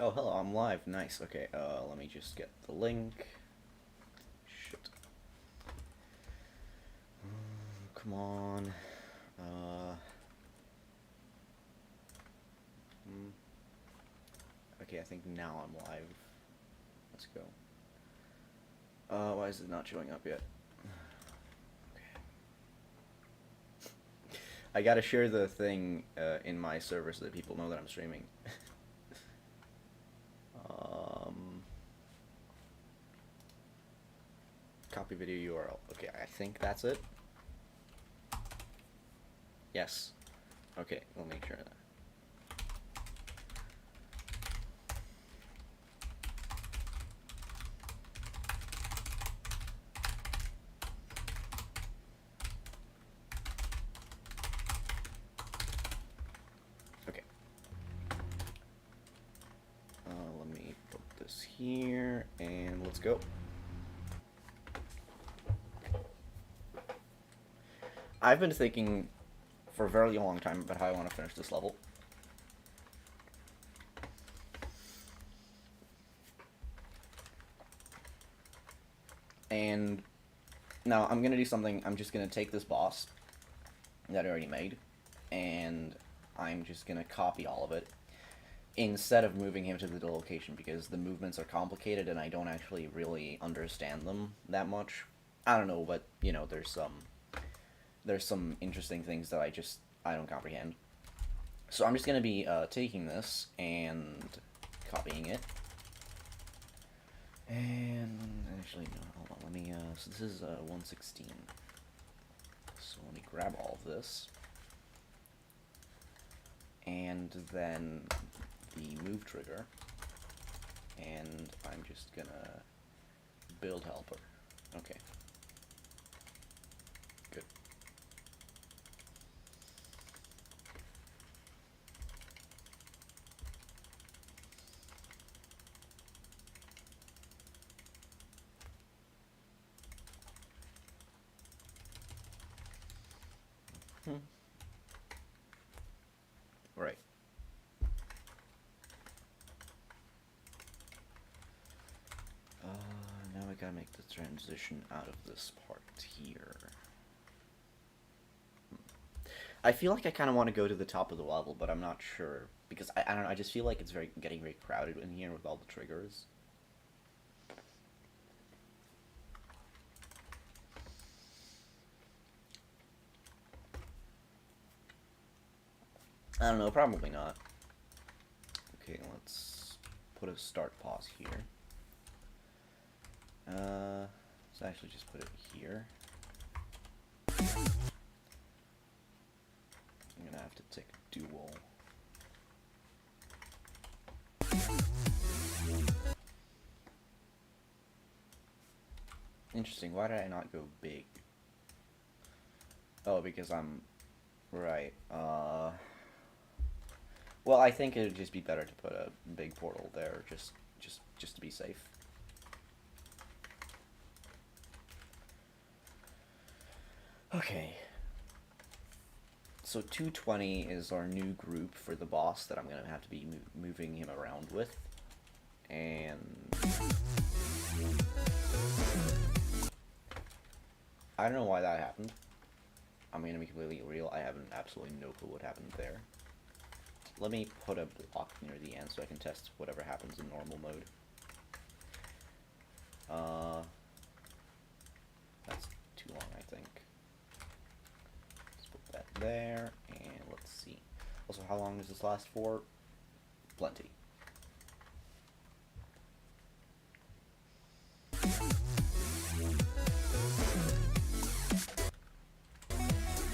Oh, hello, I'm live. Nice. Okay, let me just get the link. Shit. Come on. Uh, hmm. Okay, I think now I'm live. Let's go. Why is it not showing up yet? Okay. I gotta share the thing in my server so that people know that I'm streaming. um, Copy video URL. Okay, I think that's it. Yes. Okay, we'll make sure of that. Okay. Let me put this here, and let's go. I've been thinking for a very long time about how I want to finish this level. And now I'm going to do something. I'm just going to take this boss that I already made, and I'm just going to copy all of it instead of moving him to the location, because the movements are complicated and I don't actually really understand them that much. I don't know, but you know, there's some interesting things that I don't comprehend. So I'm just going to be taking this and copying it. And actually, no, hold on, let me, so this is 116. So let me grab all of this. And then the move trigger. And I'm just gonna build helper. Okay. Good. Right. Now I gotta make the transition out of this part here. I feel like I kind of want to go to the top of the level, but I'm not sure. Because, I don't know, I just feel like it's getting very crowded in here with all the triggers. I don't know, probably not. Okay, let's put a start pause here. Let's actually just put it here. I'm gonna have to take a dual. Interesting, why did I not go big? Oh, because I'm... Right, well, I think it would just be better to put a big portal there, just to be safe. Okay. So 220 is our new group for the boss that I'm going to have to be moving him around with. And... I don't know why that happened. I'm going to be completely real. I have absolutely no clue what happened there. Let me put a block near the end so I can test whatever happens in normal mode. That's too long, I think. Let's put that there, and let's see. Also, how long does this last for? Plenty.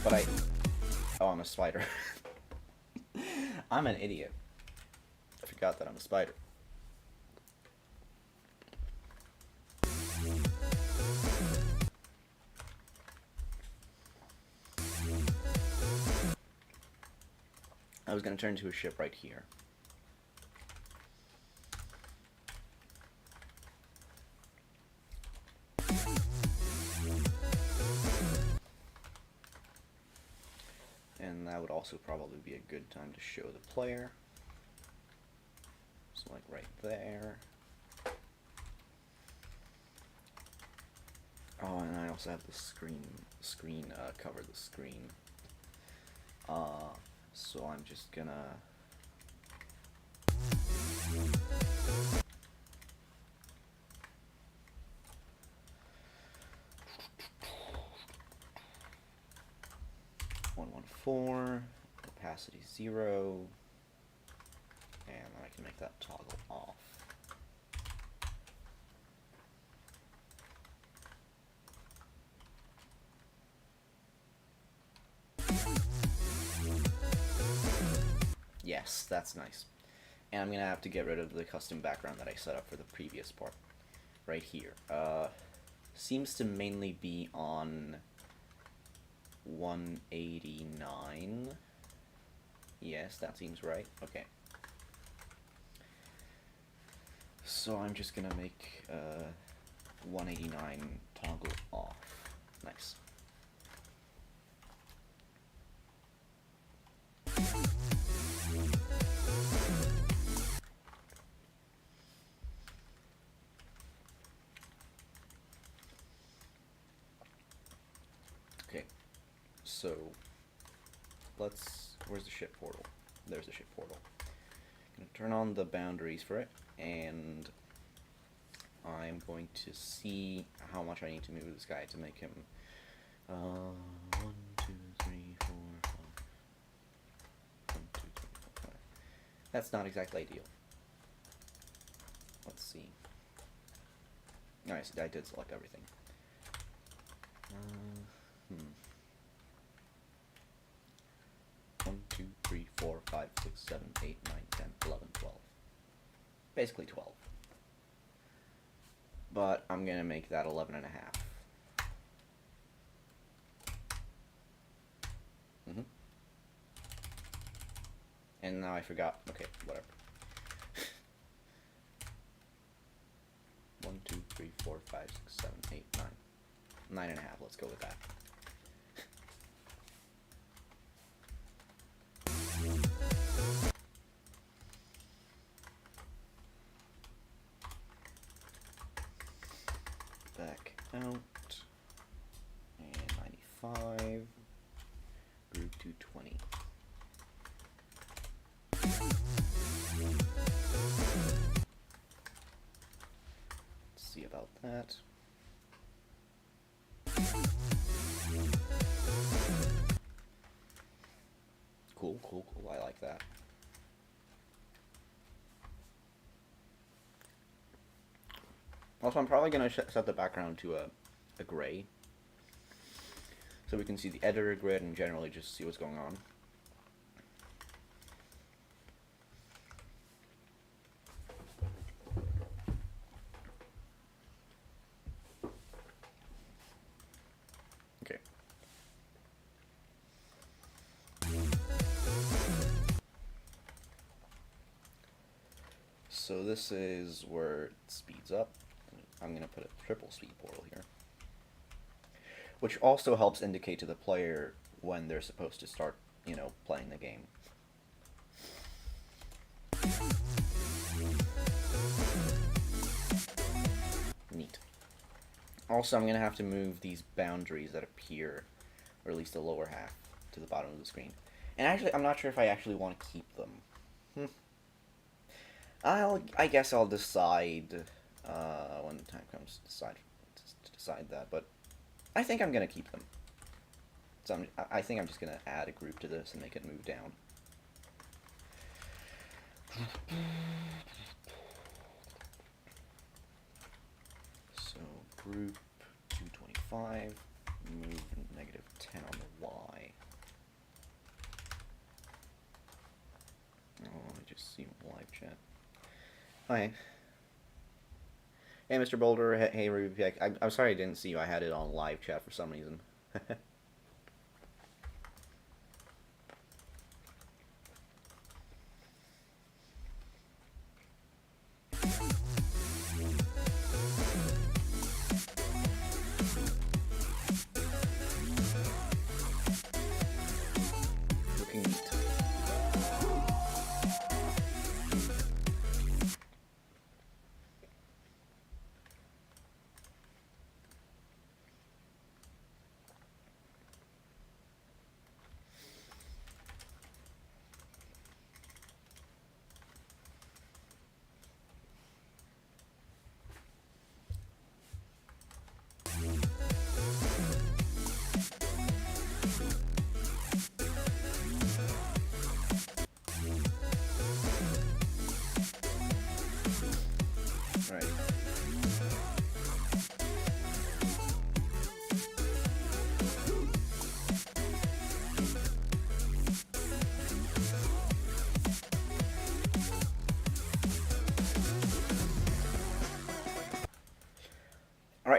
But oh, I'm a spider. I'm an idiot. I forgot that I'm a spider. I was going to turn into a ship right here. And that would also probably be a good time to show the player. So like right there. Oh, and I also have the screen cover the screen. So I'm just gonna (114) opacity 0, and then I can make that toggle off. Yes, that's nice. And I'm gonna have to get rid of the custom background that I set up for the previous part. Right here. Seems to mainly be on 189. Yes, that seems right. Okay. So I'm just gonna make 189 toggle off. Nice. Okay, so where's the ship portal? There's the ship portal. I'm gonna turn on the boundaries for it, and I'm going to see how much I need to move this guy to make him 1, 2, 3, 4, 5. 1, 2, 3, 4, 5. That's not exactly ideal. Let's see. Nice, I did select everything. 1, 2, 3, 4, 5, 6, 7, 8, 9, 10, 11, 12. Basically 12. But I'm gonna make that 11 and a half. And now I forgot. Okay, whatever. 1, 2, 3, 4, 5, 6, 7, 8, 9. 9 and a half, let's go with that. Back out. And 95. Group 220. Let's see about that. Cool, cool, cool. I like that. Also, I'm probably going to set the background to a gray, so we can see the editor grid and generally just see what's going on. Okay. So this is where it speeds up. I'm going to put a triple speed portal here, which also helps indicate to the player when they're supposed to start, you know, playing the game. Neat. Also, I'm going to have to move these boundaries that appear, or at least the lower half, to the bottom of the screen. And actually, I'm not sure if I actually want to keep them. I guess I'll decide when the time comes to decide that, but I think I'm going to keep them. So I think I'm just going to add a group to this and make it move down. So group 225, move -10 on the Y. Oh, let me just see live chat. Hi. Hey, Mr. Boulder. Hey, REMAKE. I'm sorry I didn't see you. I had it on live chat for some reason. Looking neat.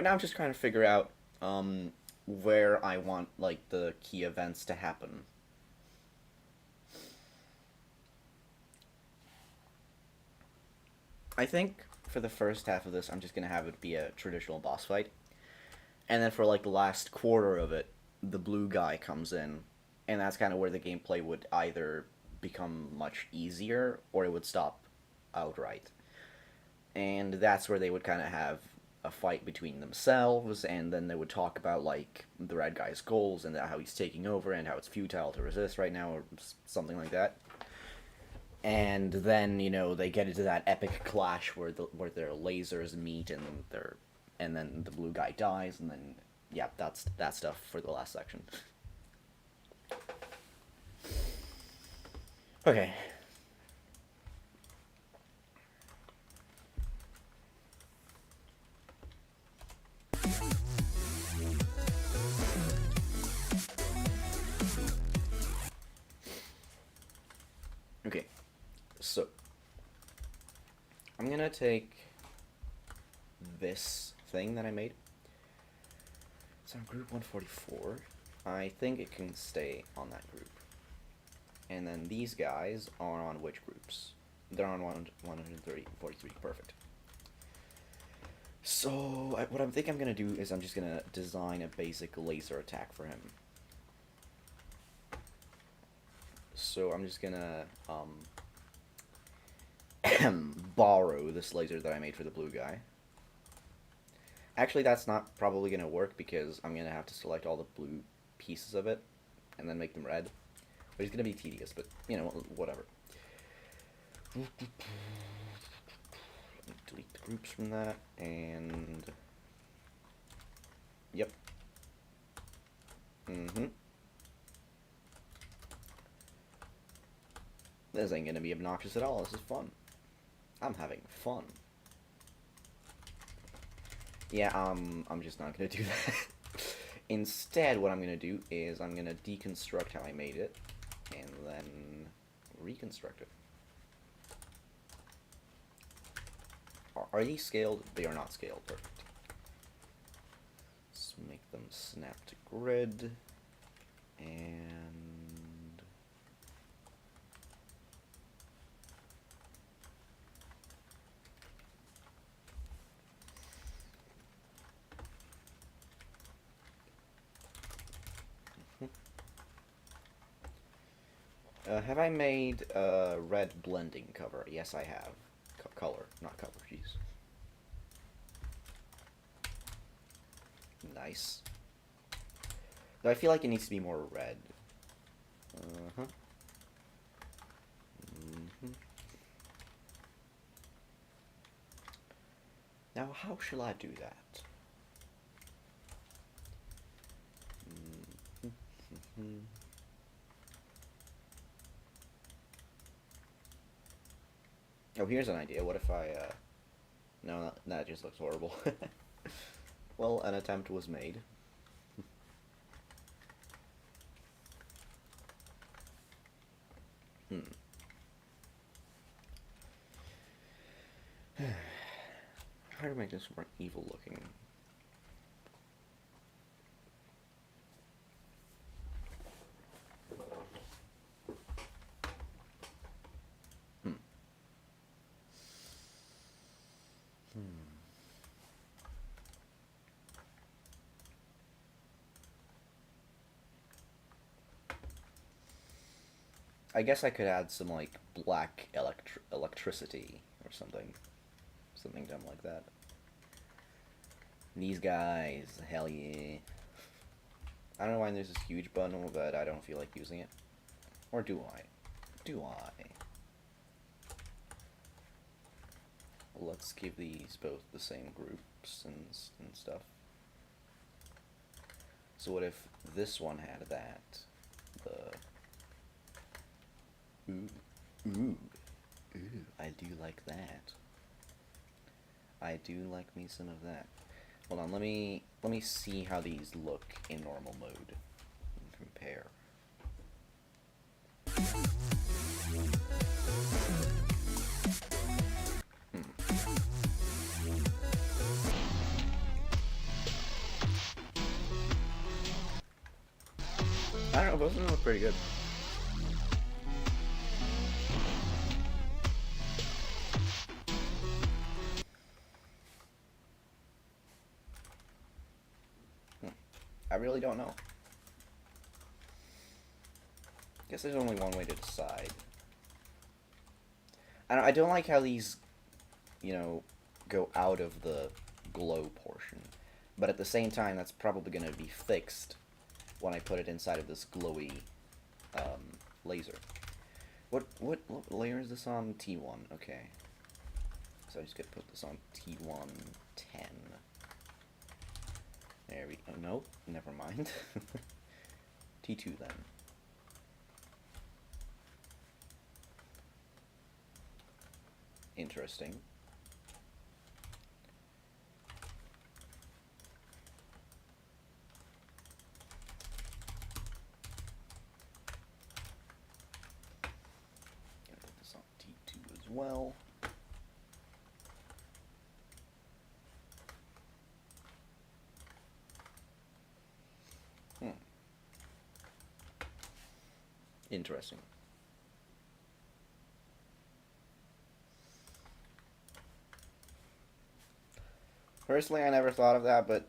right now I'm just trying to figure out where I want like the key events to happen. I think for the first half of this, I'm just gonna have it be a traditional boss fight, and then for like the last quarter of it, the blue guy comes in, and that's kind of where the gameplay would either become much easier or it would stop outright. And that's where they would kind of have a fight between themselves, and then they would talk about like the red guy's goals and how he's taking over and how it's futile to resist right now or something like that. And then they get into that epic clash where their lasers meet and then the blue guy dies, and then yeah, that's that stuff for the last section. Okay. Okay, so I'm gonna take this thing that I made. It's on group 144. I think it can stay on that group. And then these guys are on which groups? They're on 130, 43, perfect. So, what I think I'm gonna do is I'm just gonna design a basic laser attack for him. So I'm just gonna borrow this laser that I made for the blue guy. Actually, that's not probably gonna work because I'm gonna have to select all the blue pieces of it and then make them red. But it's gonna be tedious, but whatever. Delete the groups from that, and yep. This ain't gonna be obnoxious at all. This is fun. I'm having fun. Yeah, I'm just not gonna do that. Instead, what I'm gonna do is I'm gonna deconstruct how I made it, and then reconstruct it. Are these scaled? They are not scaled. Perfect. Let's make them snap to grid, and have I made a red blending cover? Yes, I have. Color, not cover, jeez. Nice. Though I feel like it needs to be more red. Now, how shall I do that? Oh, here's an idea. What if I, no, that just looks horrible. Well, an attempt was made. How to make this more evil looking? I guess I could add some, like, black electricity or something. Something dumb like that. These guys, hell yeah. I don't know why there's this huge bundle, but I don't feel like using it. Or do I? Do I? Let's give these both the same groups and stuff. So what if this one had that? Ooh, I do like that. I do like me some of that. Hold on, let me see how these look in normal mode. Compare. I don't know, both of them look pretty good. I really don't know. Guess there's only one way to decide. I don't like how these, you know, go out of the glow portion. But at the same time, that's probably going to be fixed when I put it inside of this glowy laser. What layer is this on? T1, okay. So I just gotta put this on T1 10. There we go. Nope, never mind. T2 then. Interesting. Gotta put this on T2 as well. Interesting. Personally, I never thought of that, but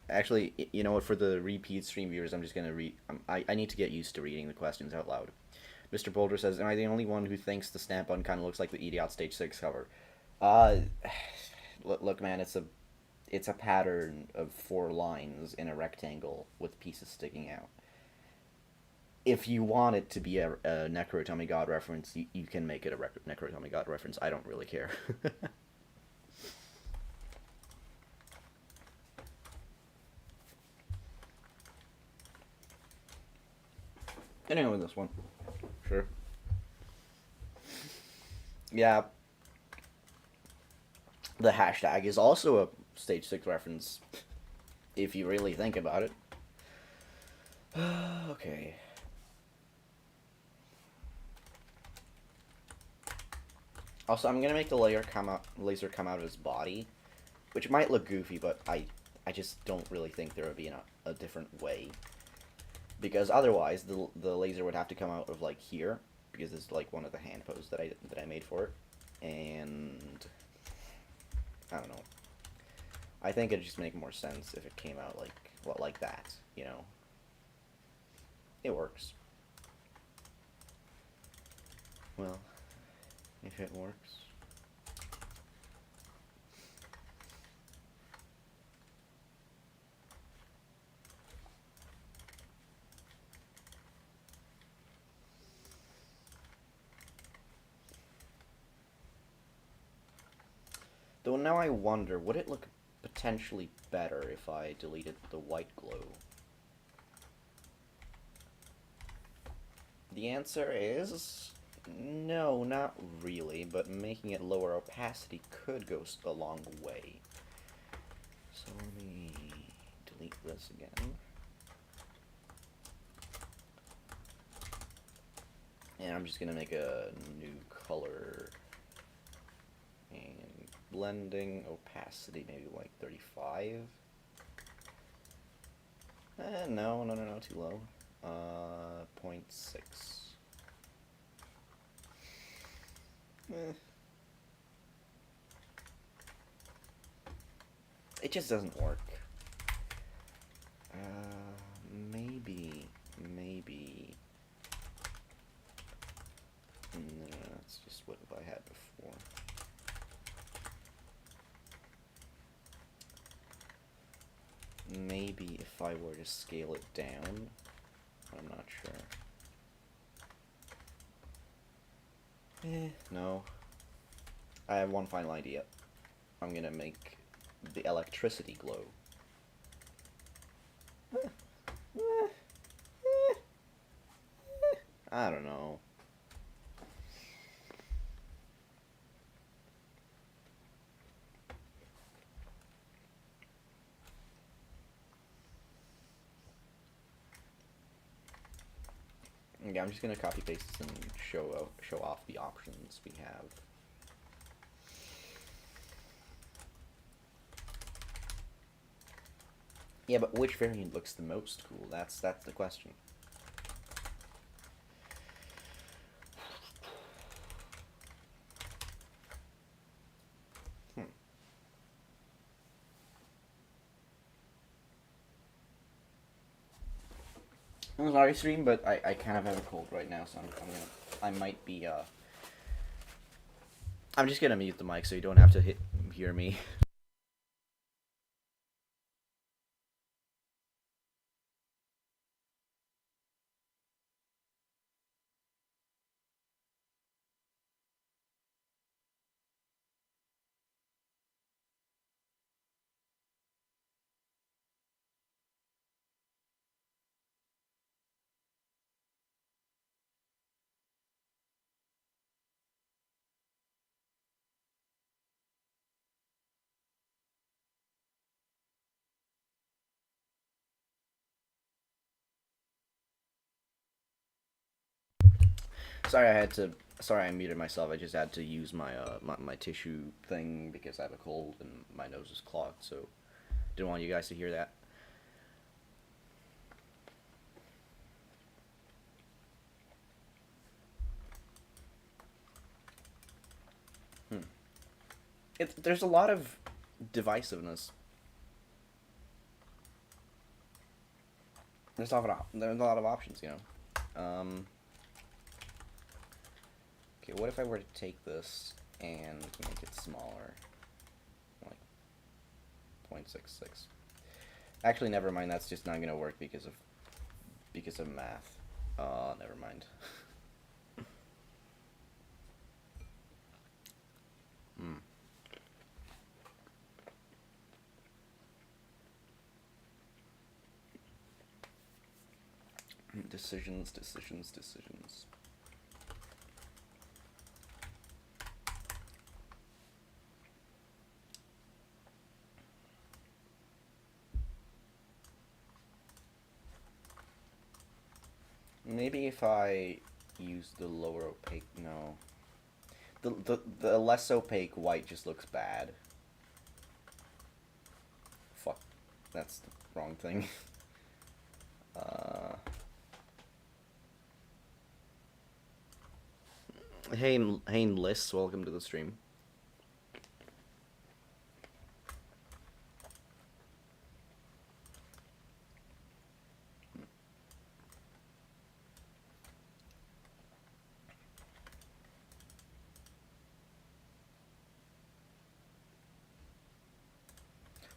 actually, you know what? For the repeat stream viewers, I'm just gonna read. I need to get used to reading the questions out loud. Mr. Boulder says, "Am I the only one who thinks the stamp button kind of looks like the Idiot Stage 6 cover?" Look, man, it's a pattern of 4 lines in a rectangle with pieces sticking out. If you want it to be a Necro God reference, you can make it a Necro God reference. I don't really care. Anyway, this one. Sure. Yeah. The hashtag is also a Stage 6 reference, if you really think about it. Okay. Also, I'm gonna make the laser come out of his body, which might look goofy, but I just don't really think there would be a different way. Because otherwise, the laser would have to come out of, like, here, because it's, like, one of the hand poses that I made for it. And I don't know. I think it'd just make more sense if it came out like that, you know. It works. Well, if it works. Though now I wonder, would it look potentially better if I deleted the white glow? The answer is no, not really, but making it lower opacity could go a long way. So let me delete this again. And I'm just gonna make a new color. And blending opacity, maybe like 35. No, too low. 0.6. It just doesn't work. Maybe. No, that's just what I had before. Maybe if I were to scale it down, I'm not sure. No. I have one final idea. I'm gonna make the electricity glow. I don't know. Yeah, I'm just gonna copy paste this and show off the options we have. Yeah, but which variant looks the most cool? That's the question. Hmm. I'm sorry, stream, but I kind of have a cold right now, so I might be I'm just gonna mute the mic so you don't have to hear me. Sorry, I had to. Sorry, I muted myself. I just had to use my tissue thing because I have a cold and my nose is clogged. So, didn't want you guys to hear that. Hmm. There's a lot of divisiveness. There's a lot of options, you know. Okay, what if I were to take this and make it smaller, like 0.66? Actually, never mind. That's just not gonna work because of math. Never mind. Hmm. Decisions. Maybe if I use the lower opaque, no. The less opaque white just looks bad. Fuck, that's the wrong thing. uh, hey, Lists, welcome to the stream.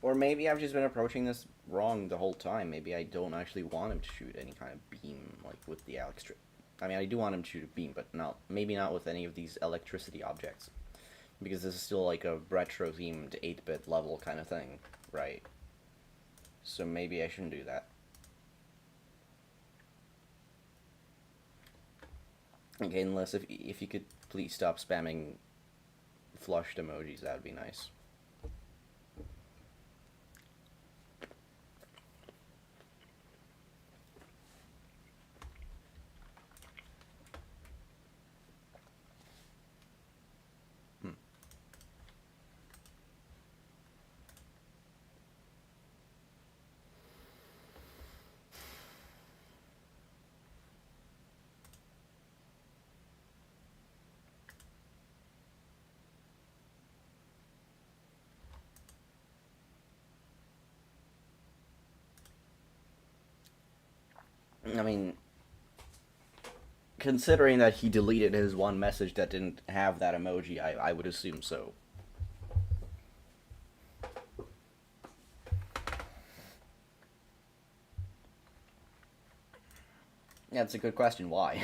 Or maybe I've just been approaching this wrong the whole time. Maybe I don't actually want him to shoot any kind of beam, like with the electric. I mean, I do want him to shoot a beam, but maybe not with any of these electricity objects. Because this is still like a retro-themed 8-bit level kind of thing, right? So maybe I shouldn't do that. Okay, unless if you could please stop spamming flushed emojis, that would be nice. Hmm. I mean, considering that he deleted his one message that didn't have that emoji, I would assume so. Yeah, it's a good question. Why?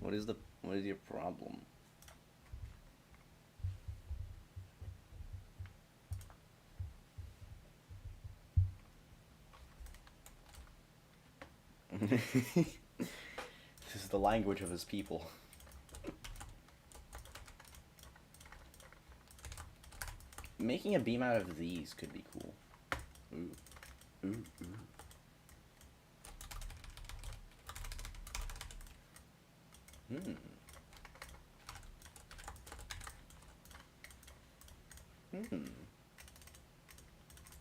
What is your problem? This is the language of his people. Making a beam out of these could be cool. Ooh. Ooh. Hmm. Hmm.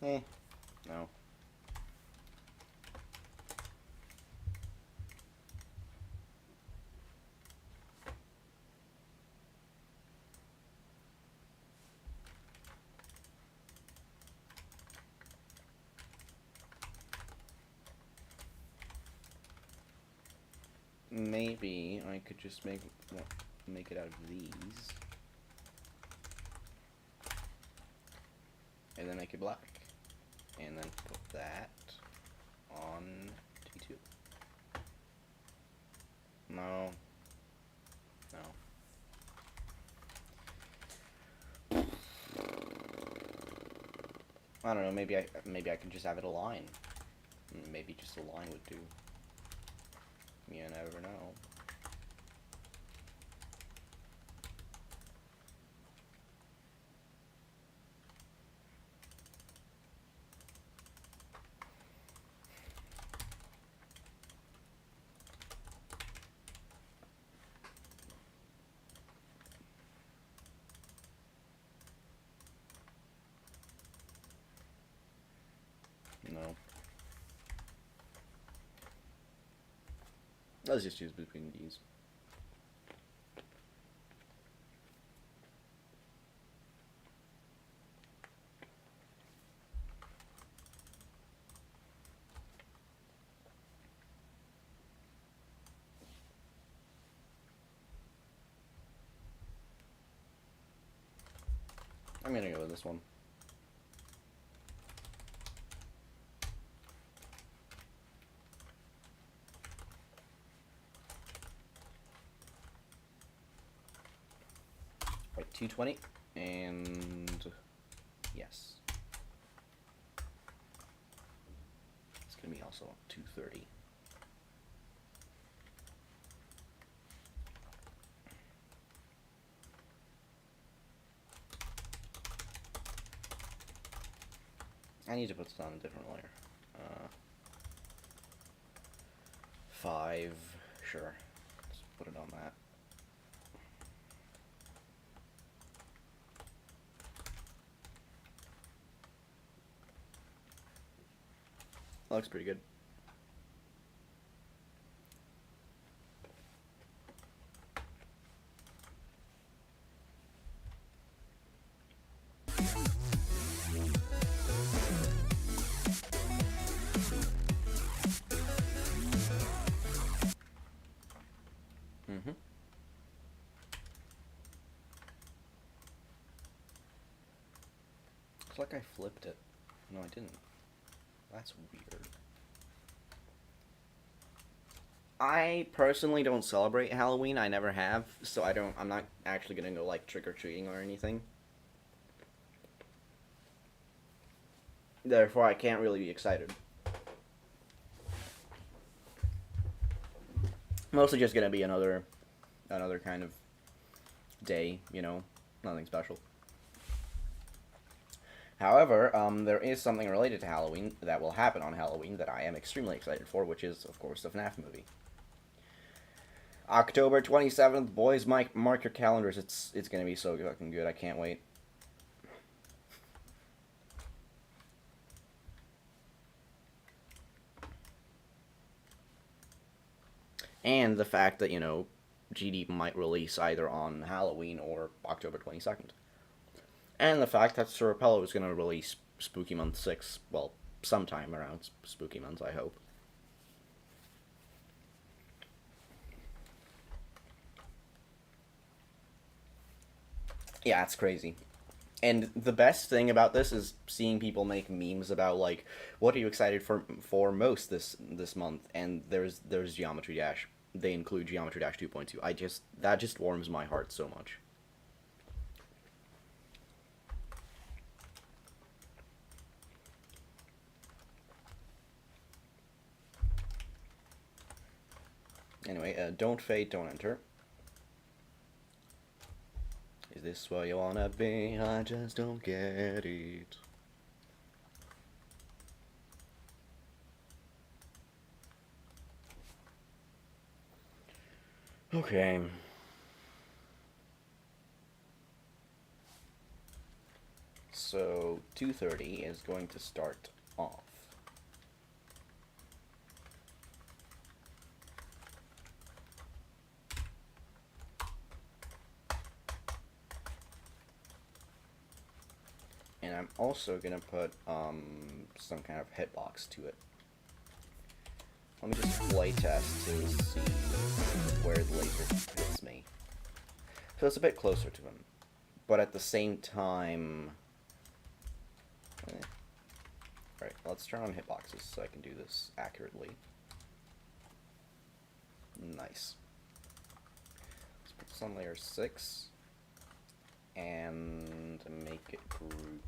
Eh. maybe I could just make it out of these. And then make it black. And then put that on T2. No. No. I don't know, maybe I can just have it align. Maybe just a line would do. You never know. No. Let's just choose between these. I'm gonna go with this one. Right, 220, and yes. It's gonna be also 230. I need to put this on a different layer. 5, sure. Let's put it on that. That looks pretty good. Looks like I flipped it. No, I didn't. That's weird. I personally don't celebrate Halloween. I never have, so I'm not actually gonna go like trick-or-treating or anything. Therefore, I can't really be excited. Mostly just gonna be another kind of day, you know, nothing special. However, there is something related to Halloween that will happen on Halloween that I am extremely excited for, which is, of course, the FNAF movie. October 27th, boys, mark your calendars. It's gonna be so fucking good. I can't wait. And the fact that, you know, GD might release either on Halloween or October 22nd. And the fact that Sir Repello is going to release Spooky Month 6, well, sometime around Spooky Month, I hope. Yeah, it's crazy. And the best thing about this is seeing people make memes about, like, what are you excited for most this month? And there's Geometry Dash. They include Geometry Dash 2.2. That just warms my heart so much. Anyway, don't fade, don't enter. Is this where you wanna be? I just don't get it. Okay. So 230 is going to start off. And I'm also gonna put some kind of hitbox to it. Let me just play test to see where the laser hits me. So it's a bit closer to him. But at the same time... Alright, let's turn on hitboxes so I can do this accurately. Nice. Let's put this on layer 6. And make it group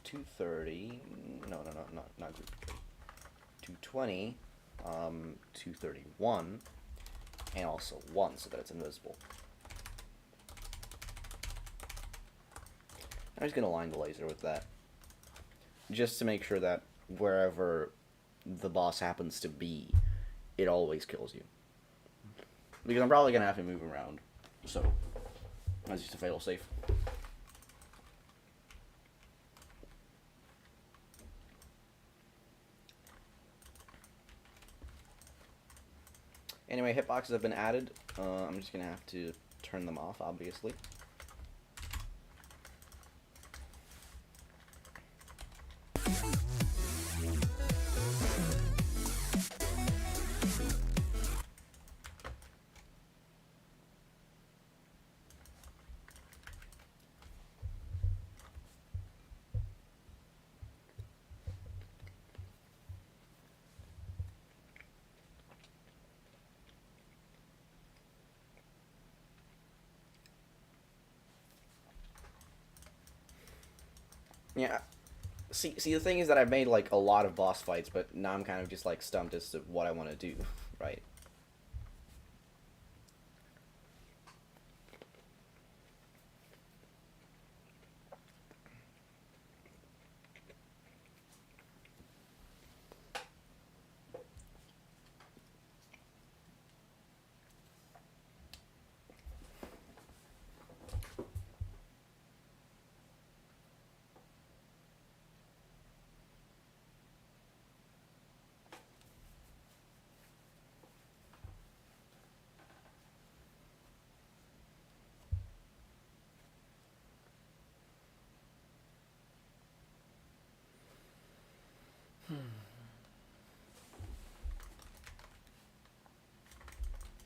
230. No, not group 220. 231. And also 1 so that it's invisible. I'm just going to line the laser with that. Just to make sure that wherever the boss happens to be, it always kills you. Because I'm probably going to have to move around. So, that's just a fail safe. Anyway, hitboxes have been added. I'm just going to have to turn them off, obviously. Yeah. See, the thing is that I've made, like, a lot of boss fights, but now I'm kind of just, like, stumped as to what I want to do, right?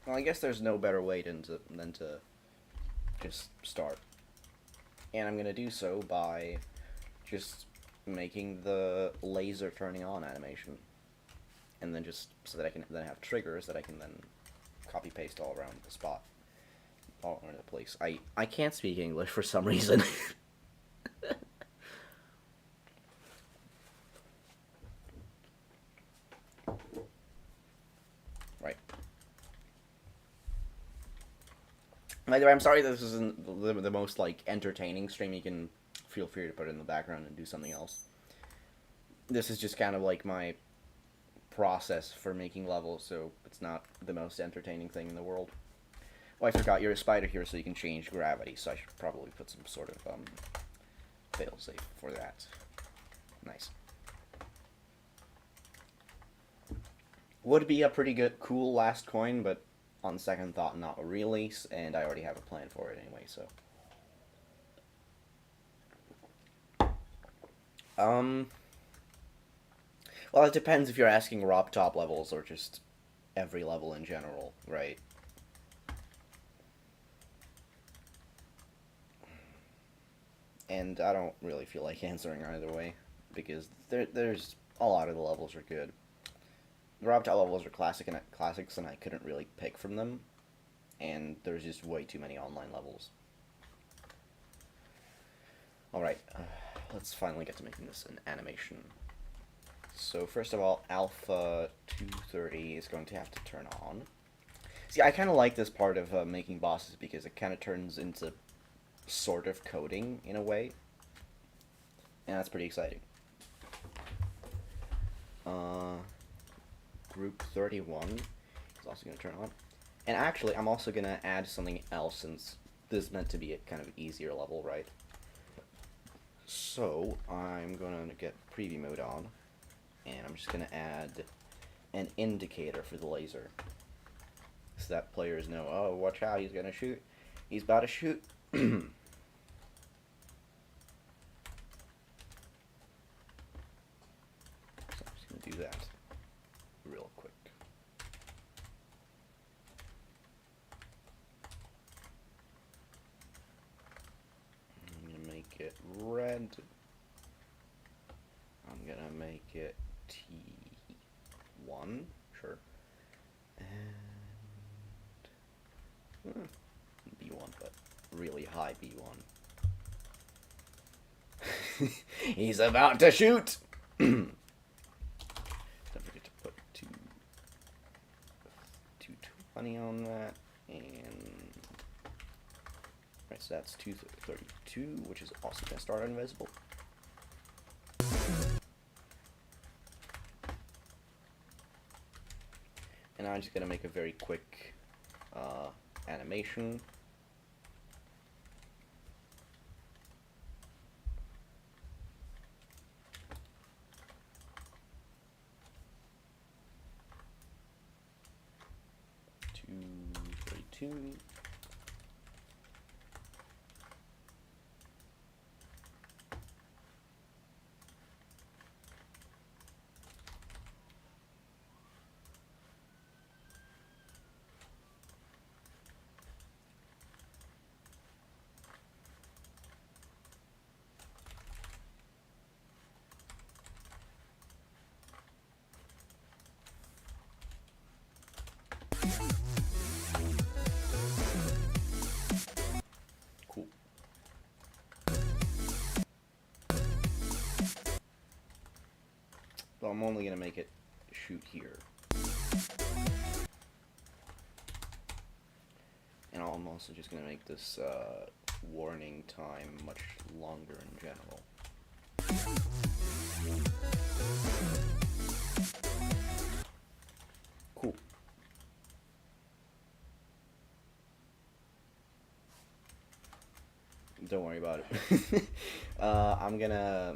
Well, I guess there's no better way than to just start. And I'm going to do so by just making the laser turning on animation. And then just so that I can then have triggers that I can then copy paste all around the spot. All over the place. I can't speak English for some reason. Right. By the way, I'm sorry that this isn't the most, like, entertaining stream. You can feel free to put it in the background and do something else. This is just kind of like my process for making levels, so it's not the most entertaining thing in the world. Oh, I forgot, you're a spider here, so you can change gravity, so I should probably put some sort of, failsafe for that. Nice. Would be a pretty good, cool last coin, but on second thought, not really, and I already have a plan for it anyway, so. Well, it depends if you're asking ROP top levels or just every level in general, right? And I don't really feel like answering either way, because there's a lot of the levels are good. The ROP top levels are classics, and I couldn't really pick from them, and there's just way too many online levels. Alright, let's finally get to making this an animation. So first of all, alpha 230 is going to have to turn on. See, I kind of like this part of making bosses because it kind of turns into sort of coding in a way. And that's pretty exciting. Group 31 is also going to turn on. And actually, I'm also going to add something else since this is meant to be a kind of easier level, right? So, I'm going to get preview mode on. And I'm just going to add an indicator for the laser. So that players know, oh, watch out, he's going to shoot. He's about to shoot. So I'm just going to do that real quick. printed. I'm gonna make it T1, sure. And B1, but really high B1. He's about to shoot! Don't forget to put 220 on that, and... Right, so that's 232, which is also going to start invisible. And I'm just going to make a very quick animation. Two. Cool. So I'm only going to make it shoot here. And I'm also just going to make this warning time much longer in general. Cool. Don't worry about it. I'm gonna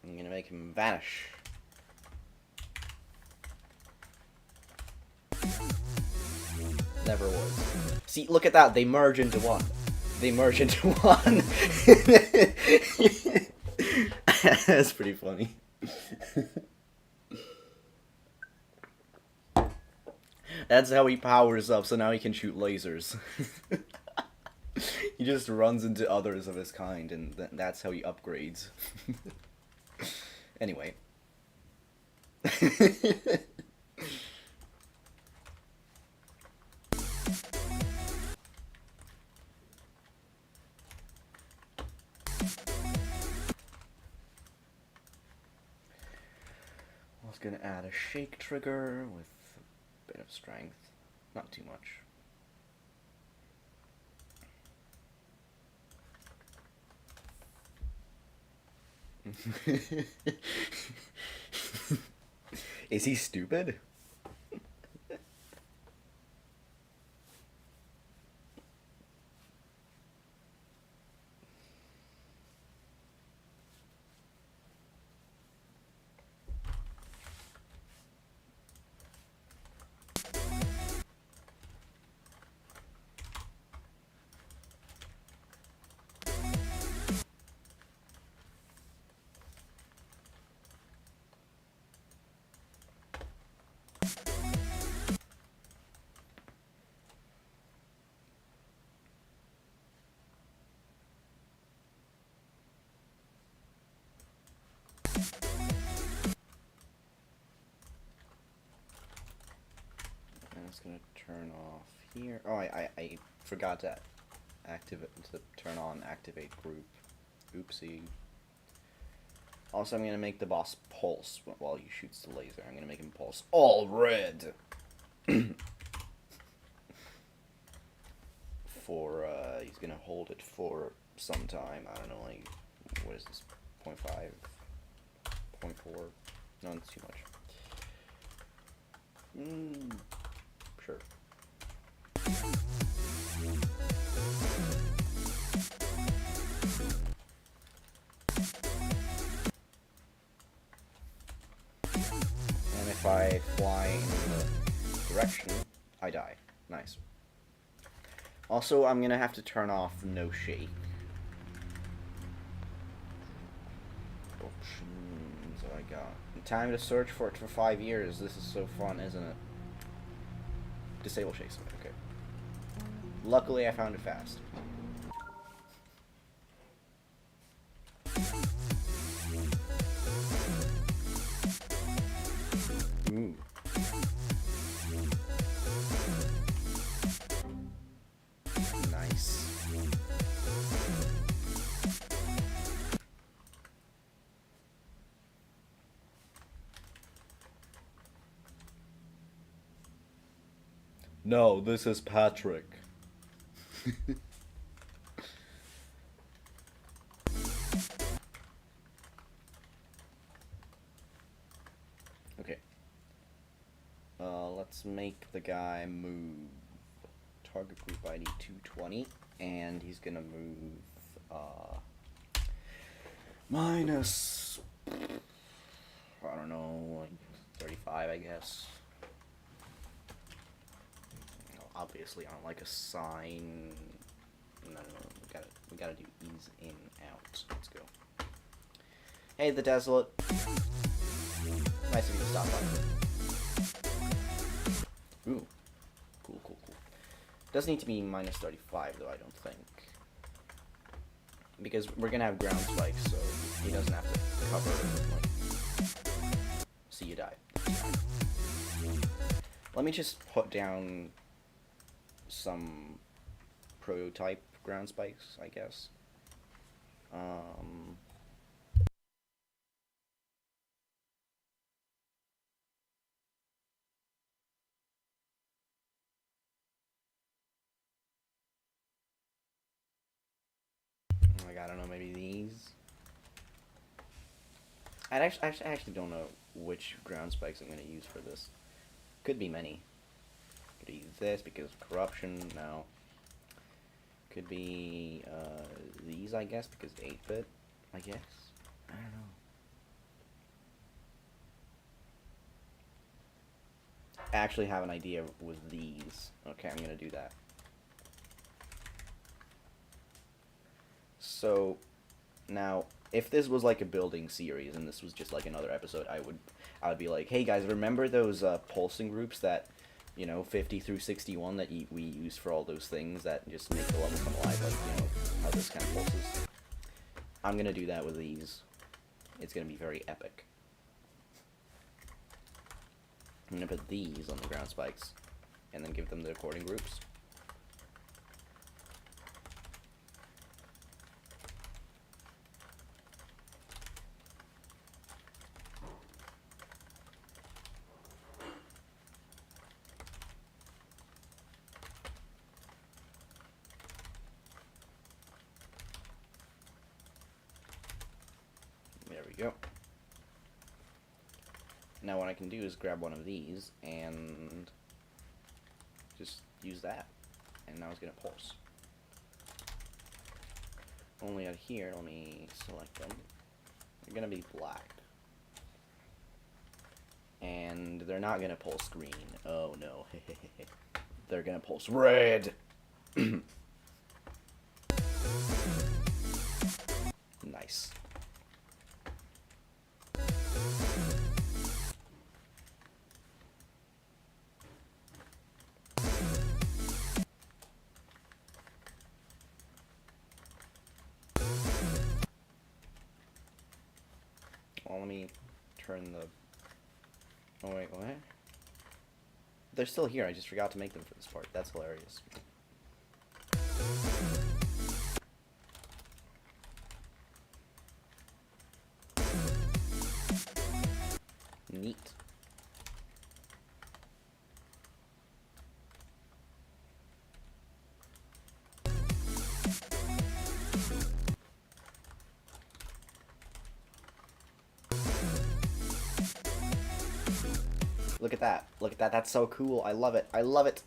make him vanish. Never was. See, look at that. They merge into one. They merge into one. That's pretty funny. That's how he powers up, so now he can shoot lasers. He just runs into others of his kind, and that's how he upgrades. Anyway. I was gonna add a shake trigger with a bit of strength. Not too much. Is he stupid? It's gonna turn off here. Oh, I forgot to turn on activate group. Oopsie. Also, I'm gonna make the boss pulse while he shoots the laser. I'm gonna make him pulse all red. For he's gonna hold it for some time. I don't know, like, what is this? 0.5, 0.4. No, it's too much. Sure. And if I fly in the direction, I die. Nice. Also, I'm gonna have to turn off no shake. Options I got. Time to search for it for 5 years. This is so fun, isn't it? Disable shakes. Okay. Luckily, I found it fast. No, this is Patrick. Okay. Let's make the guy move. Target group ID 220, and he's gonna move, minus, I don't know, like 35, I guess. Obviously, I don't like a sign. No, we gotta do ease in, out. Let's go. Hey, the Desolate. Nice of you to stop by. Ooh. Cool. Doesn't need to be minus 35, though, I don't think. Because we're gonna have ground spikes, so he doesn't have to cover, like, see you die. Let me just put down some prototype ground spikes, I guess. Like, I don't know, maybe these. I actually don't know which ground spikes I'm gonna use for this. Could be many. Could use this because of corruption. No. Could be these, I guess, because 8-bit. I guess. I don't know. I actually have an idea with these. Okay, I'm gonna do that. So, now, if this was like a building series and this was just like another episode, I would be like, hey guys, remember those pulsing groups that, you know, 50 through 61 that we use for all those things that just make the level come alive, like, you know, how this kind of pulses. I'm gonna do that with these. It's gonna be very epic. I'm gonna put these on the ground spikes, and then give them the according groups. There we go. Now what I can do is grab one of these and just use that. And now it's going to pulse. Only out here, let me select them. They're going to be black. And they're not going to pulse green. Oh no. They're going to pulse red. Nice. Well, let me turn the... Oh wait, what? They're still here, I just forgot to make them for this part. That's hilarious. Neat. Look at that. Look at that. That's so cool. I love it. I love it.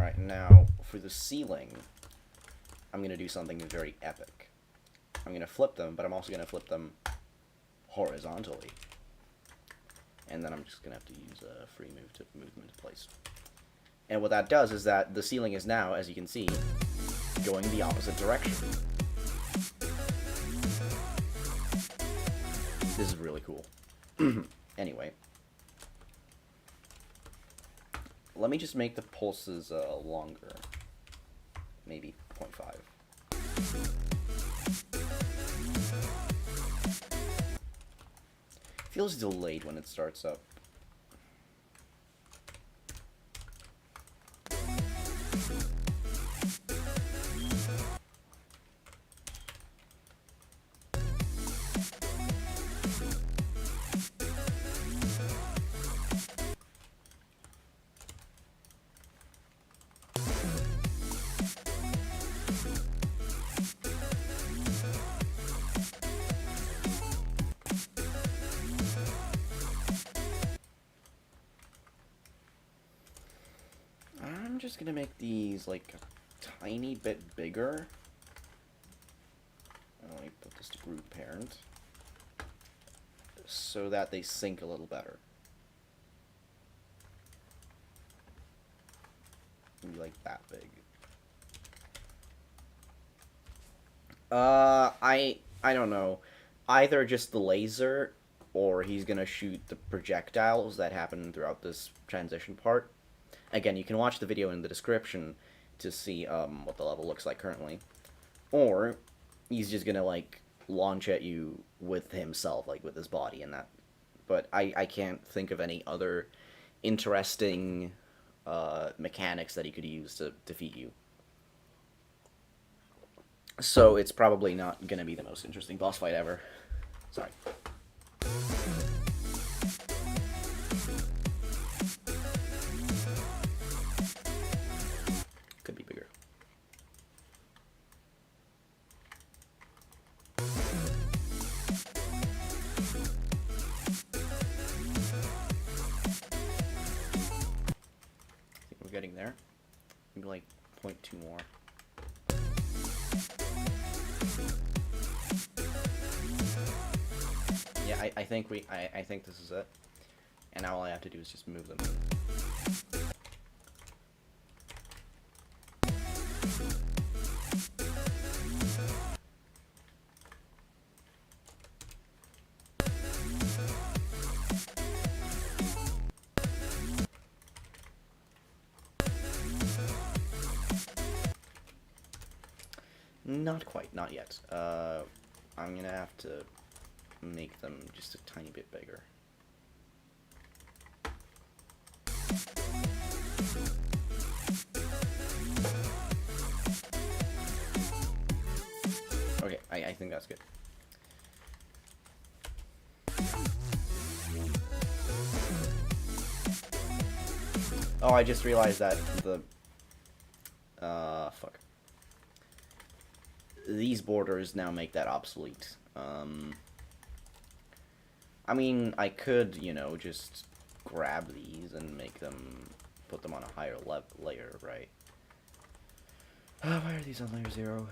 Alright, now for the ceiling, I'm going to do something very epic. I'm going to flip them, but I'm also going to flip them horizontally. And then I'm just going to have to use a free move to move them into place. And what that does is that the ceiling is now, as you can see, going the opposite direction. This is really cool. Anyway. Let me just make the pulses longer. Maybe 0.5. Feels delayed when it starts up. I'm just gonna make these like a tiny bit bigger. Let me put this to group parent so that they sync a little better. Maybe like that big. I don't know. Either just the laser, or he's gonna shoot the projectiles that happen throughout this transition part. Again, you can watch the video in the description to see what the level looks like currently. Or he's just gonna like launch at you with himself, like with his body and that. But I can't think of any other interesting mechanics that he could use to defeat you. So it's probably not gonna be the most interesting boss fight ever. Sorry. Could be bigger. I think we're getting there. Maybe like 0.2 more. Yeah, I think I think this is it. And now all I have to do is just move them. Not quite, not yet. I'm gonna have to make them just a tiny bit bigger. Okay, I think that's good. Oh, I just realized that the... fuck. These borders now make that obsolete. I mean, I could, you know, just grab these and make them, put them on a higher layer, right? Why are these on layer 0?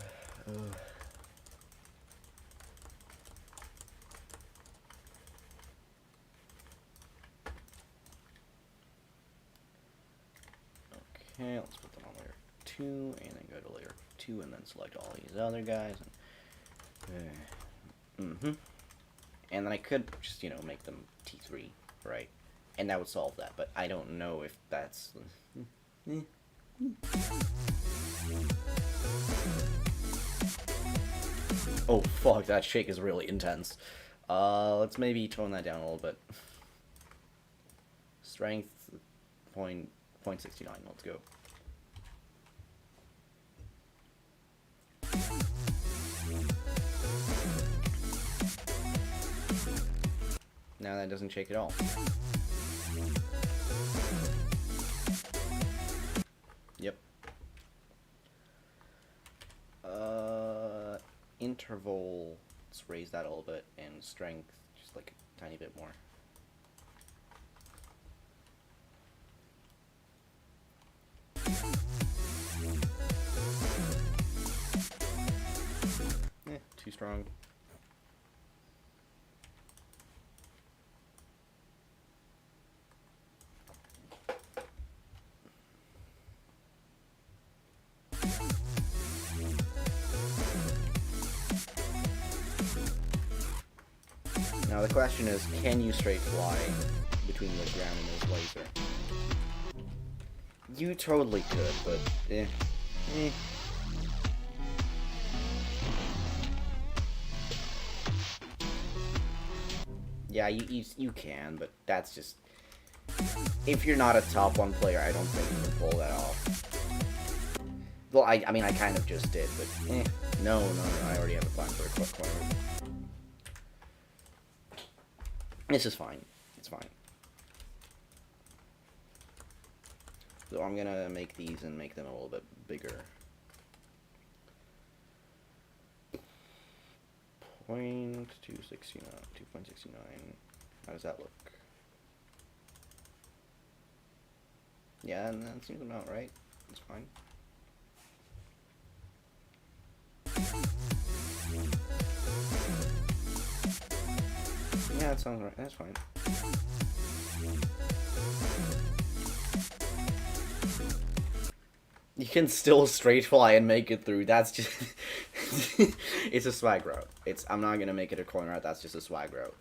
Okay, let's put them on layer 2, and then go to layer 2, and then select all these other guys. And then I could just, you know, make them T3, right? And that would solve that, but I don't know if that's... Oh, fuck, that shake is really intense. Let's maybe tone that down a little bit. Strength, 0.69, let's go. Now that doesn't shake at all. Yep. Interval, let's raise that a little bit, and strength, just like a tiny bit more. strong. Now the question is, can you straight fly between the ground and his laser? You totally could, but eh. Yeah, you can, but that's just... If you're not a top 1 player, I don't think you can pull that off. Well, I mean, I kind of just did, but No, I already have a plan for a quick corner. This is fine. It's fine. So I'm gonna make these and make them a little bit bigger. 2.69. How does that look? Yeah, and that seems about right. It's fine. Yeah, that sounds right. That's fine. You can still straight fly and make it through. That's just... It's a swag route. I'm not gonna make it a coin route. That's just a swag route.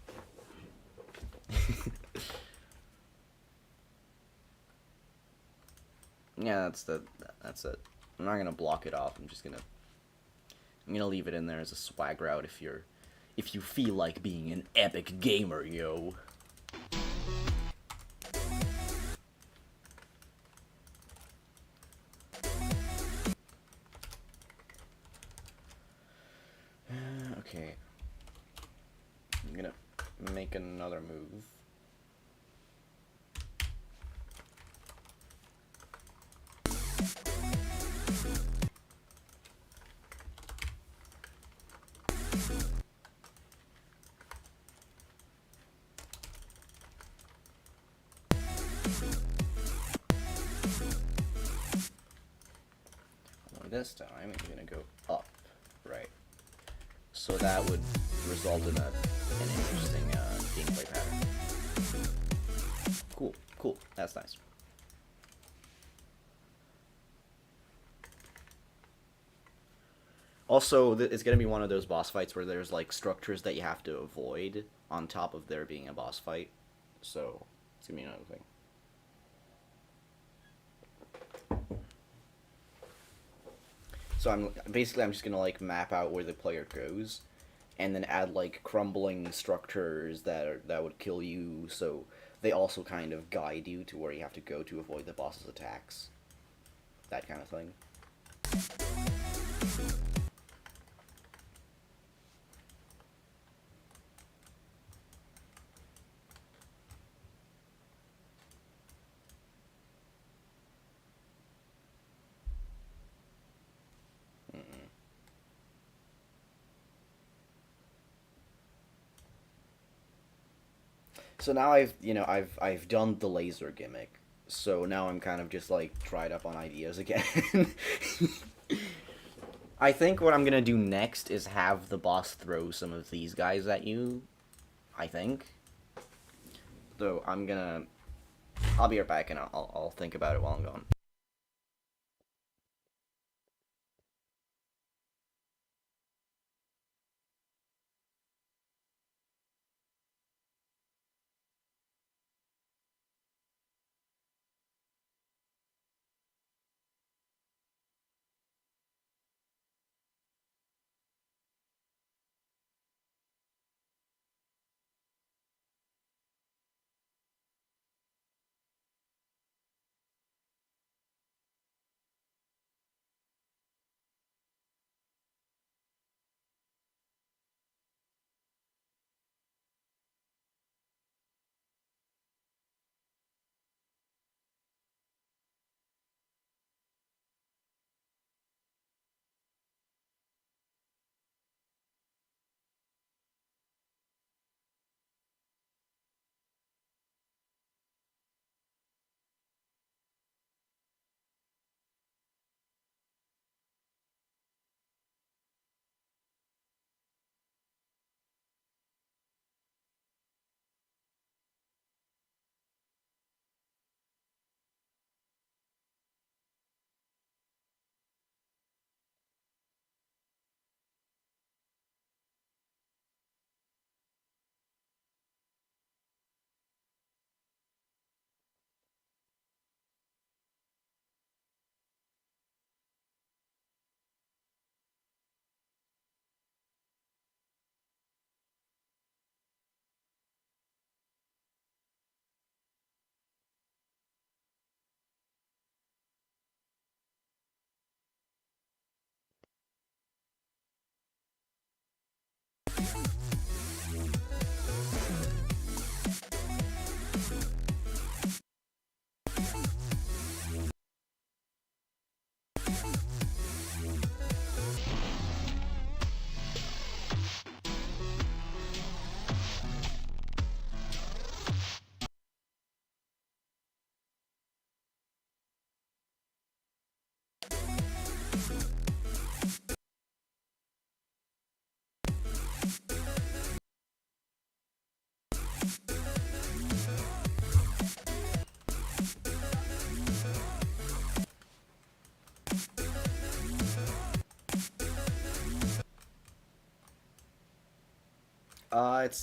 Yeah, that's it. I'm not gonna block it off. I'm gonna leave it in there as a swag route if you feel like being an epic gamer, yo. Okay. I'm gonna make another move. This time it's gonna go up, right? So that would result in an interesting gameplay pattern. Cool. That's nice. Also, it's gonna be one of those boss fights where there's like structures that you have to avoid on top of there being a boss fight. So it's gonna be another thing. So I'm just gonna like map out where the player goes, and then add like crumbling structures that would kill you. So they also kind of guide you to where you have to go to avoid the boss's attacks. That kind of thing. So now I've done the laser gimmick. So now I'm kind of just like dried up on ideas again. I think what I'm gonna do next is have the boss throw some of these guys at you. I think. So I'll be right back and I'll think about it while I'm gone.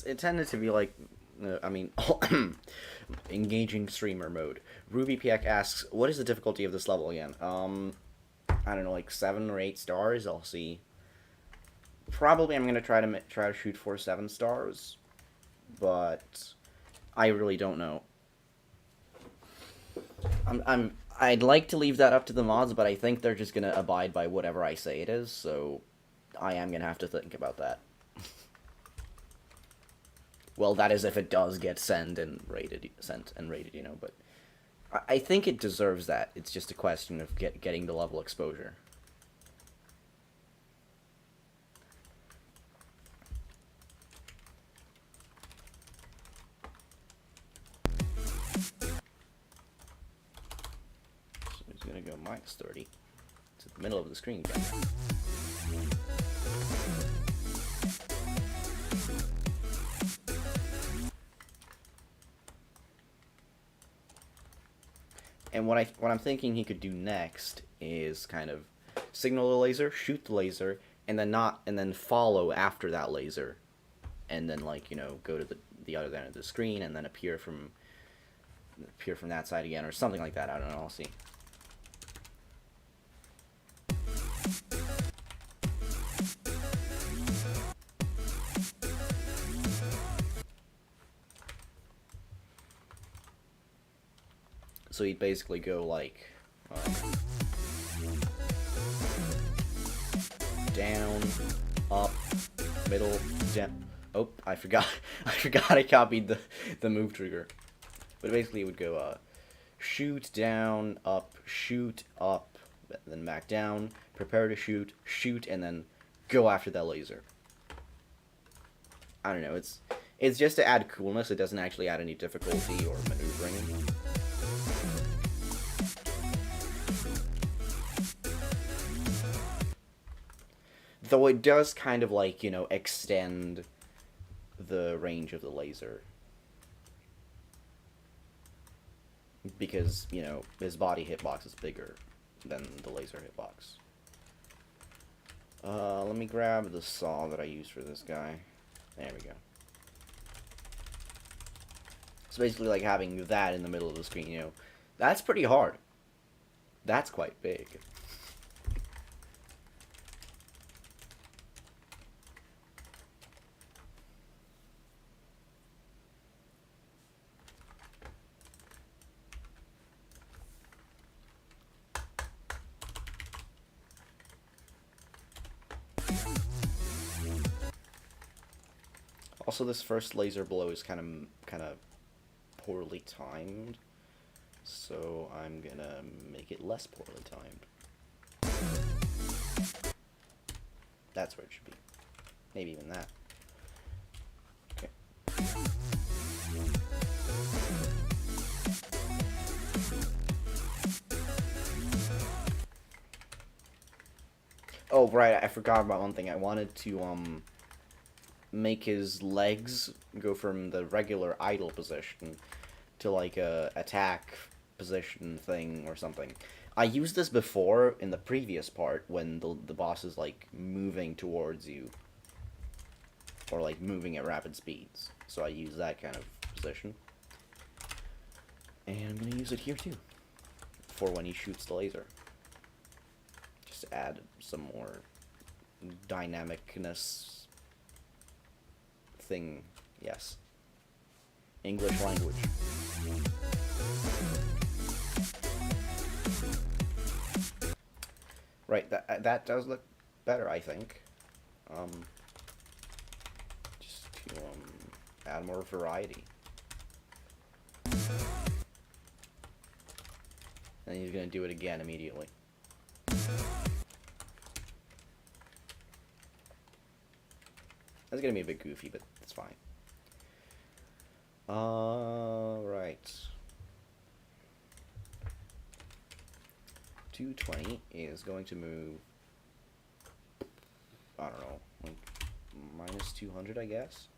It tended to be like, I mean, engaging streamer mode. RubyPX asks, what is the difficulty of this level again? I don't know, like 7 or 8 stars. I'll see. Probably I'm gonna try to shoot for 7 stars, but I really don't know. I'd like to leave that up to the mods, but I think they're just gonna abide by whatever I say it is. So I am gonna have to think about that. Well, that is if it does get sent and rated, you know. But I think it deserves that. It's just a question of getting the level exposure. So it's gonna go minus 30 to the middle of the screen again. And what I'm thinking he could do next is kind of signal the laser, shoot the laser, and then follow after that laser, and then, like, you know, go to the other end of the screen and then appear from that side again, or something like that. I don't know. I'll see. So he'd basically go like down, up, middle, down. Oh, I forgot. I forgot I copied the move trigger. But basically it would go shoot down, up, then back down, prepare to shoot, and then go after that laser. I don't know. It's just to add coolness. It doesn't actually add any difficulty or maneuvering. Though it does kind of, like, you know, extend the range of the laser. Because, you know, his body hitbox is bigger than the laser hitbox. Let me grab the saw that I used for this guy. There we go. So basically, like, having that in the middle of the screen, you know, that's pretty hard. That's quite big. Also, this first laser blow is kind of poorly timed, so I'm gonna make it less poorly timed. That's where it should be. Maybe even that. Okay. Oh, right, I forgot about one thing. I wanted to, make his legs go from the regular idle position to, like, a attack position thing or something. I used this before in the previous part when the boss is, like, moving towards you, or, like, moving at rapid speeds. So I use that kind of position. And I'm gonna use it here too, for when he shoots the laser. Just to add some more dynamicness thing. Yes. English language. Right, that does look better, I think. Add more variety. And he's gonna do it again immediately. That's gonna be a bit goofy, but it's fine. Right. 220 is going to move, I don't know, like minus 200, I guess.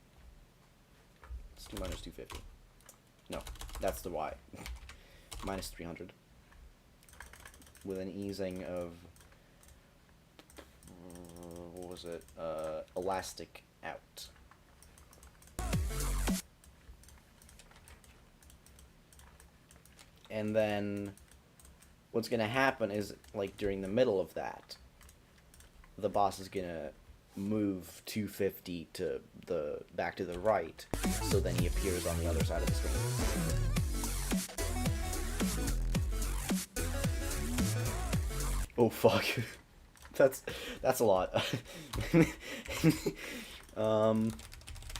Let's do minus 250. No, that's the Y. Minus 300. With an easing of, what was it? Elastic out. And then what's gonna happen is, like, during the middle of that, the boss is gonna move 250 to the back to the right, so then he appears on the other side of the screen. Oh fuck. That's a lot.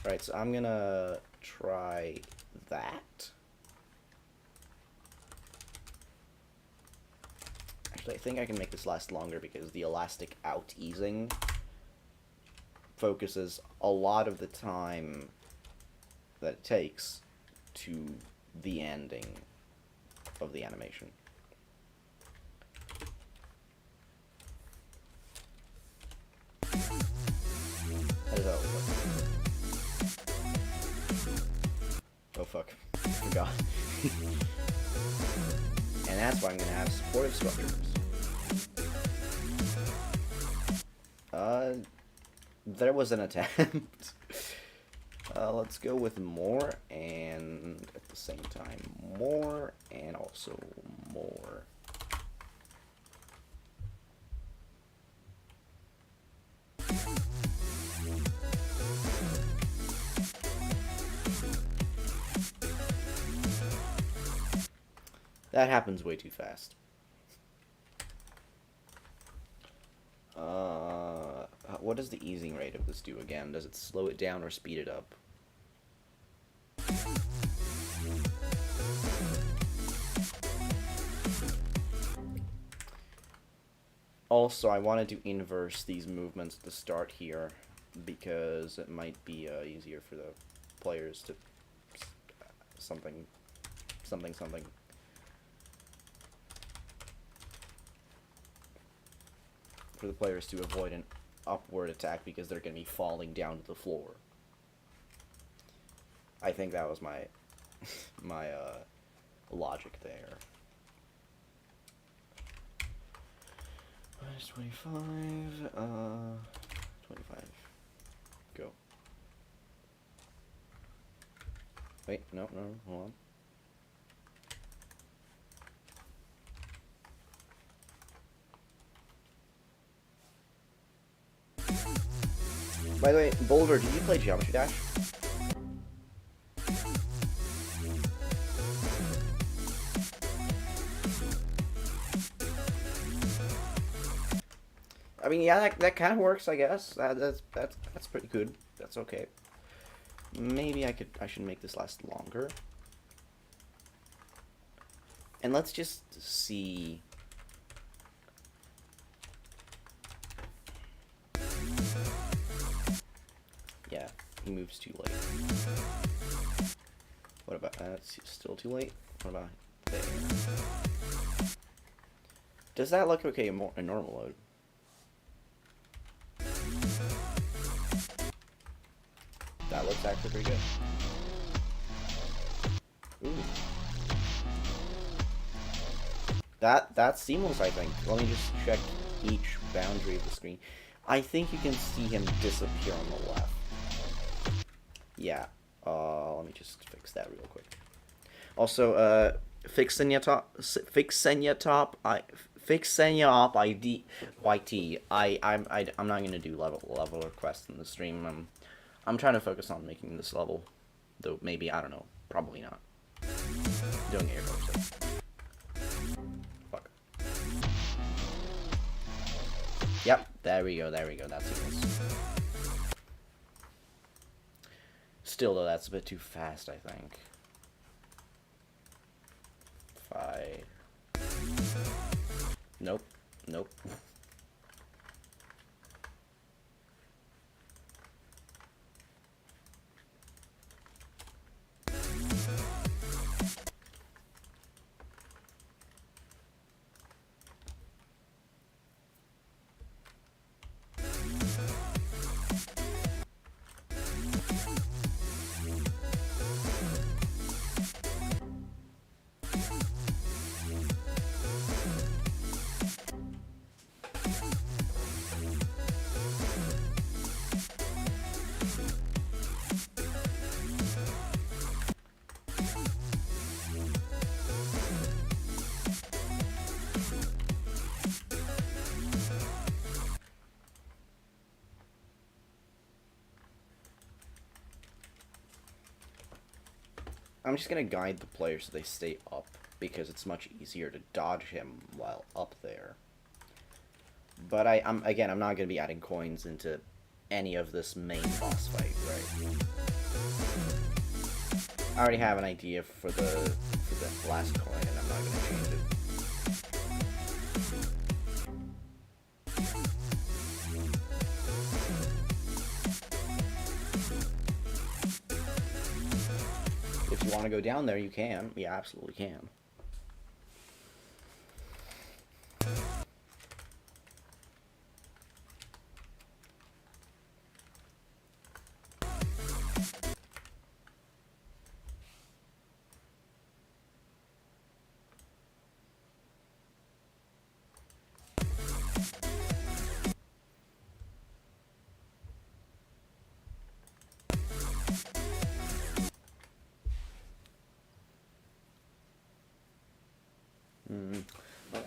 Right, so I'm gonna try that. Actually, I think I can make this last longer because the elastic out easing focuses a lot of the time that it takes to the ending of the animation. That is how it looks. Oh fuck. Forgot. And that's why I'm gonna have supportive structures. There was an attempt. Let's go with more, and at the same time more, and also more. That happens way too fast. What does the easing rate of this do again? Does it slow it down or speed it up? Also, I wanted to inverse these movements at the start here because it might be easier for the players to something. For the players to avoid an upward attack because they're going to be falling down to the floor. I think that was my logic there. Minus 25, 25. Go. Wait, no, hold on. By the way, Boulder, did you play Geometry Dash? I mean, yeah, that kind of works, I guess. That's pretty good. That's okay. Maybe I should make this last longer. And let's just see. Yeah, he moves too late. What about that's still too late? What about there? Does that look okay in normal mode? That looks actually pretty good. Ooh. That's seamless, I think. Let me just check each boundary of the screen. I think you can see him disappear on the left. Yeah. Let me just fix that real quick. Also, Fixenia op ID YT. I'm not gonna do level requests in the stream. I'm trying to focus on making this level, though maybe I don't know. Probably not. Doing air hopes. Fuck. Yep. There we go. That's seamless. Still, though, that's a bit too fast, I think. 5. Nope. Nope. I'm just gonna guide the players so they stay up, because it's much easier to dodge him while up there. But I'm not gonna be adding coins into any of this main boss fight, right? I already have an idea for the last coin, and I'm not gonna change it. If you want to go down there, you can. You absolutely can.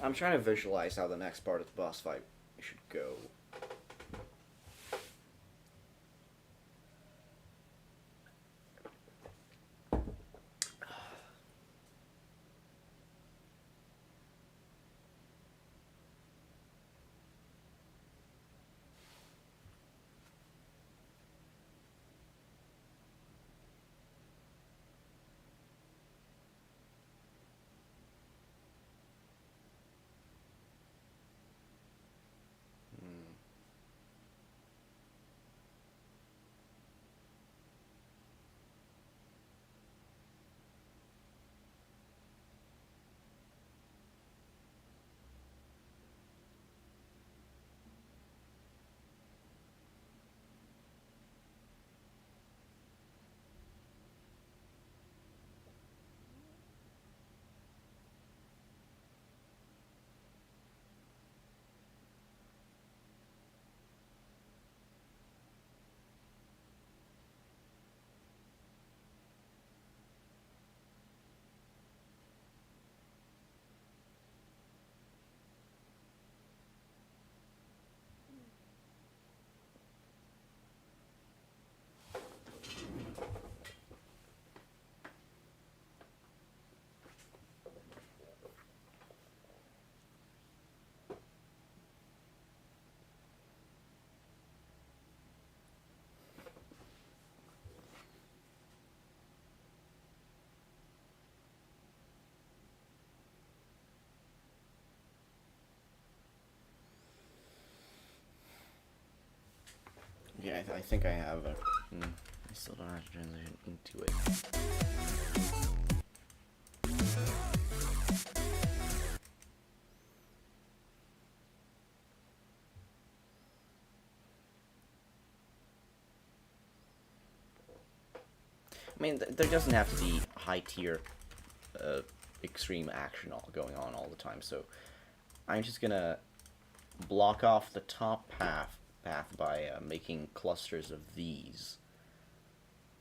I'm trying to visualize how the next part of the boss fight should go. Yeah, I think I have a... I still don't have to transition into it. I mean, there doesn't have to be high-tier, extreme action going on all the time, so I'm just gonna block off the top path by making clusters of these.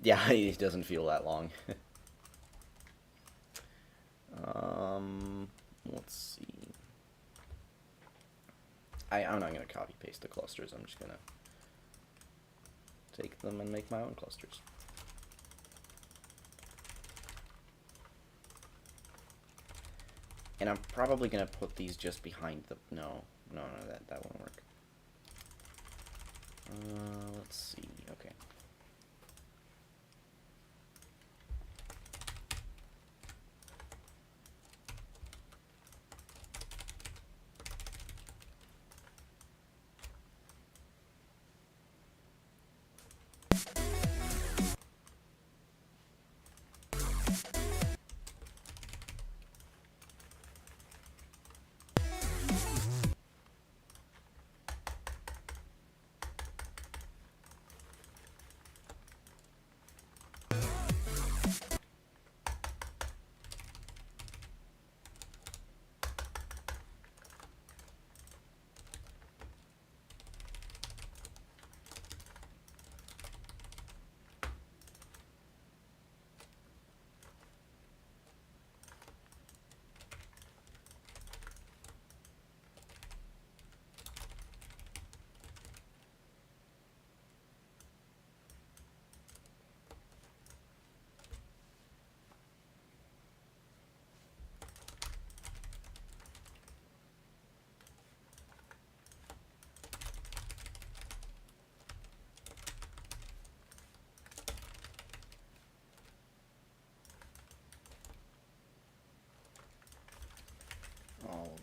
Yeah, it doesn't feel that long. Let's see. I'm not gonna copy paste the clusters. I'm just gonna take them and make my own clusters. And I'm probably gonna put these just behind the... No, that won't work. Let's see, okay.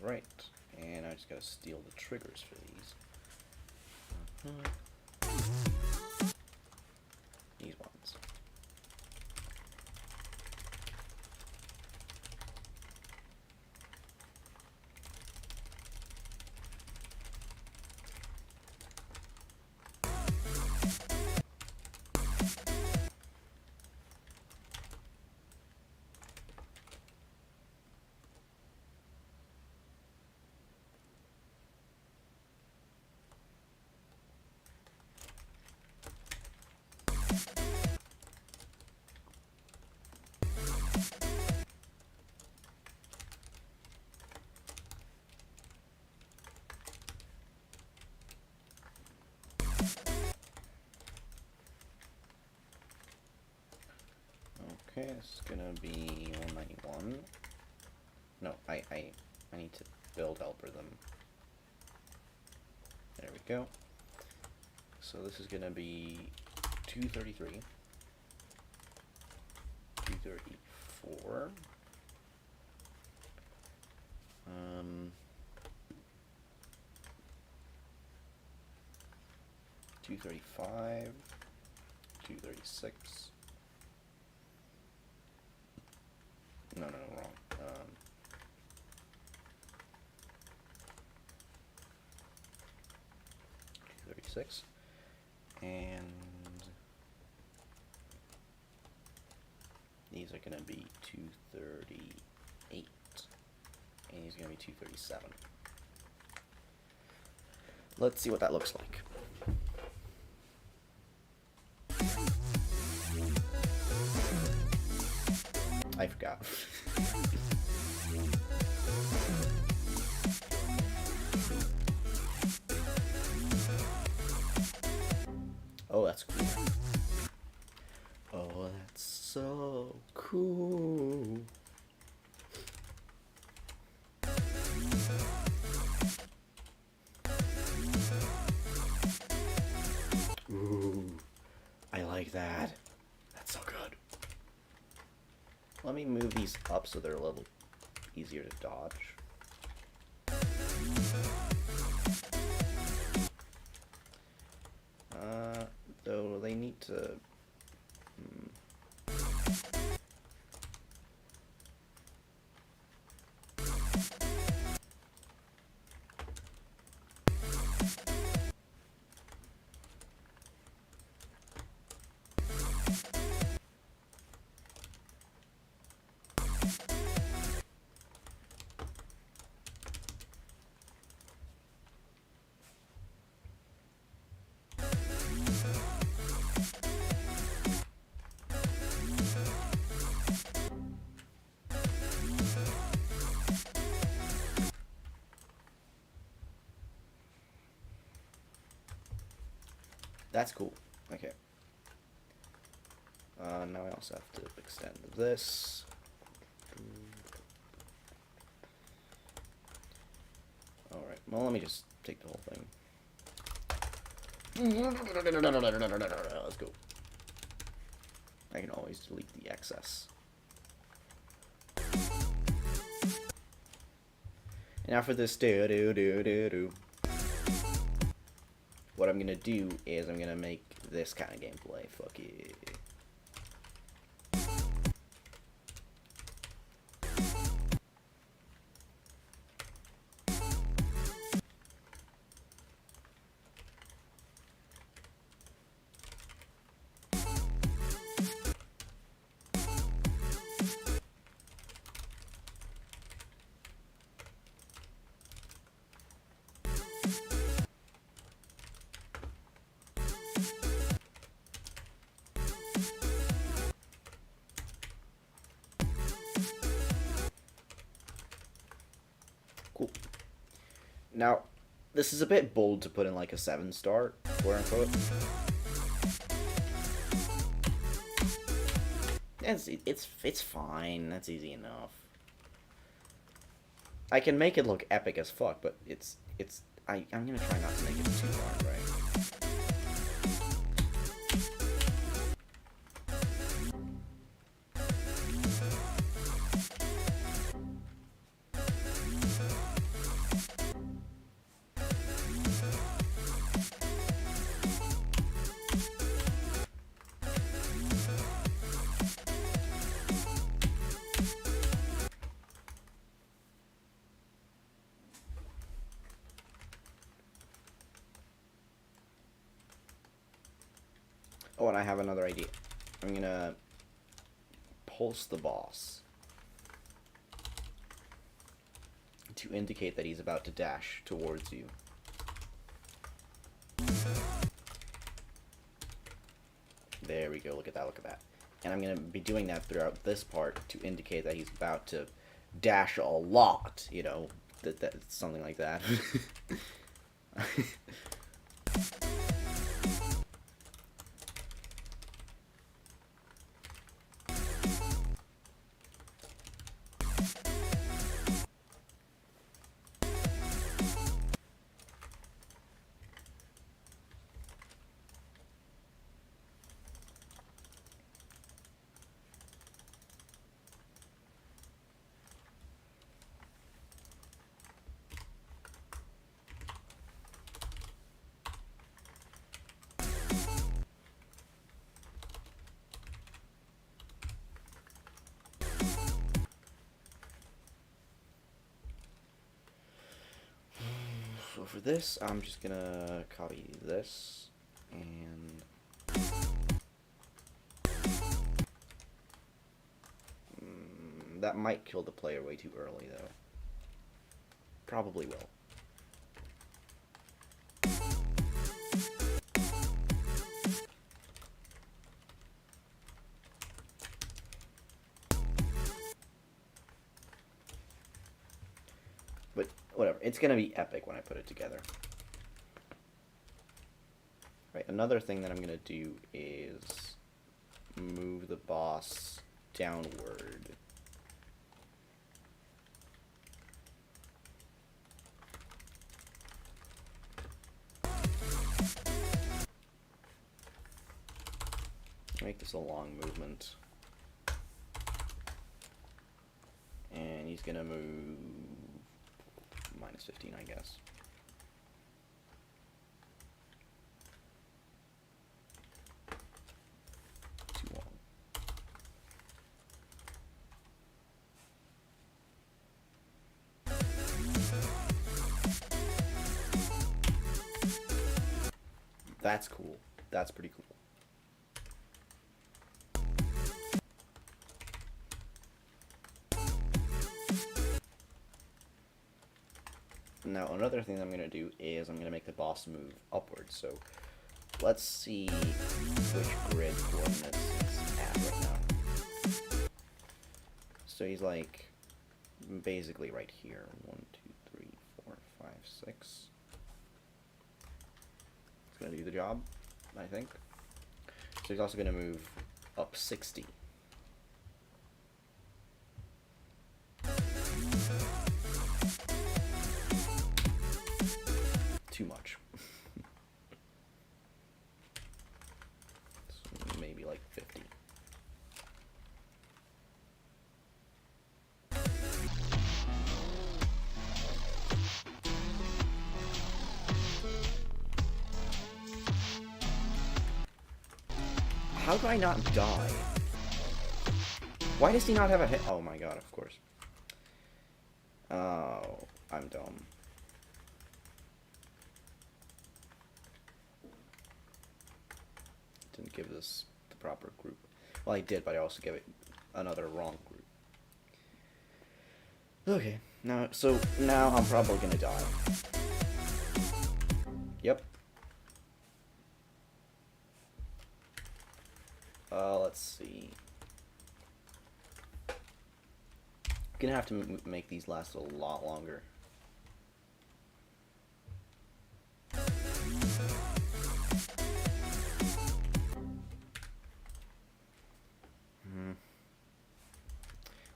Alright, and I just gotta steal the triggers for these. These ones. Okay, this is gonna be 191. No, I need to build algorithm. There we go. So this is gonna be 233, 234, 235, 236. No, wrong. 236, and these are gonna be 238, and these are gonna be 237. Let's see what that looks like. I forgot. Oh, that's cool. Oh, that's so cool. Ooh, I like that. That's so good. Let me move these up so they're a little easier to dodge. Though they need to... That's cool. Okay. Now I also have to extend this. Alright, well, let me just take the whole thing. Let's go. I can always delete the excess. And now for this what I'm gonna do is I'm gonna make this kind of gameplay. Fuck it. Cool. Now, this is a bit bold to put in like a 7-star, quote unquote. It's fine. That's easy enough. I can make it look epic as fuck, but I'm gonna try not to make it too hard, right? Oh, and I have another idea. I'm gonna pulse the boss to indicate that he's about to dash towards you. There we go, look at that, look at that. And I'm going to be doing that throughout this part to indicate that he's about to dash a lot, you know, something like that. So for this, I'm just gonna copy this, and that might kill the player way too early, though. Probably will. But whatever, it's gonna be epic when I put it together. Right, another thing that I'm gonna do is move the boss downward. Make this a long movement. And he's gonna move minus 15, I guess. Too long. That's cool. That's pretty cool. Now, another thing I'm going to do is I'm going to make the boss move upwards. So, let's see which grid coordinates he's at right now. So he's like basically right here. 1, 2, 3, 4, 5, 6. It's going to do the job, I think. So he's also going to move up 60. Too much. So maybe like 50. How do I not die? Why does he not have a hit? Oh my god, of course. Oh, I'm dumb. Didn't give this the proper group. Well, I did, but I also gave it another wrong group. Okay, now I'm probably gonna die. Yep. Let's see. I'm gonna have to make these last a lot longer.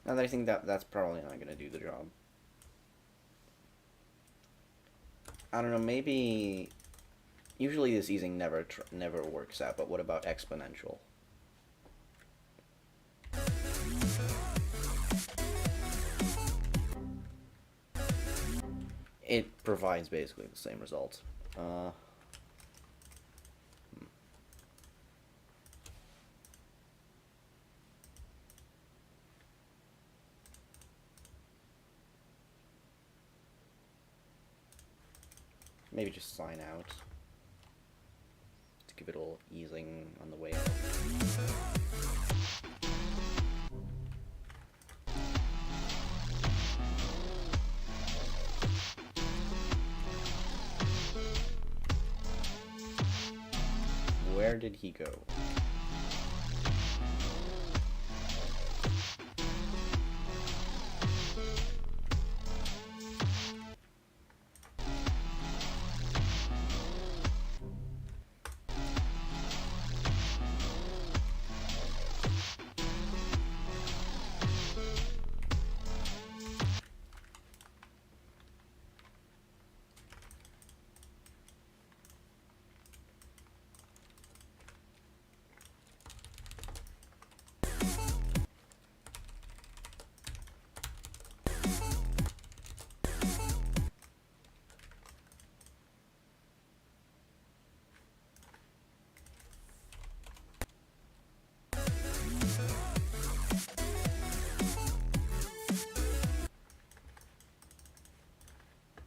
Now that I think that's probably not gonna do the job. I don't know, maybe... Usually this easing never works out, but what about exponential? It provides basically the same result. Maybe just sign out. to give it a little easing on the way out. Where did he go?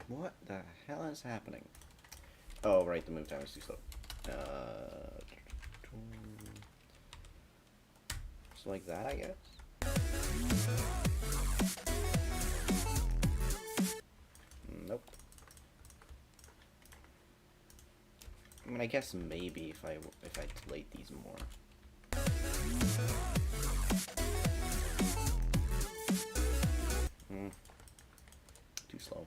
What the hell is happening? Oh, right, the move time is too slow. Just like that, I guess? Nope. I mean, I guess maybe if I delayed these more. Too slow.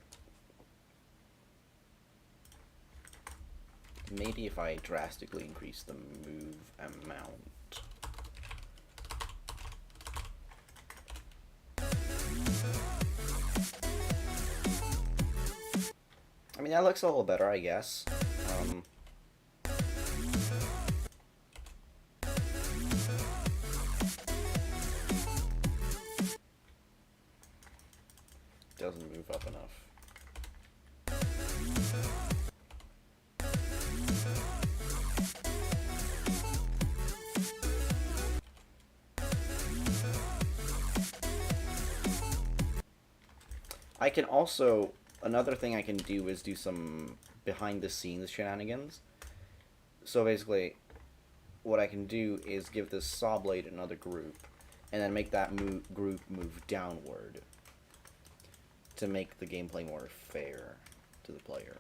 Maybe if I drastically increase the move amount. I mean, that looks a little better, I guess. Doesn't move up enough. I can also, another thing I can do is do some behind the scenes shenanigans. So basically, what I can do is give this saw blade another group, and then make that group move downward to make the gameplay more fair to the player.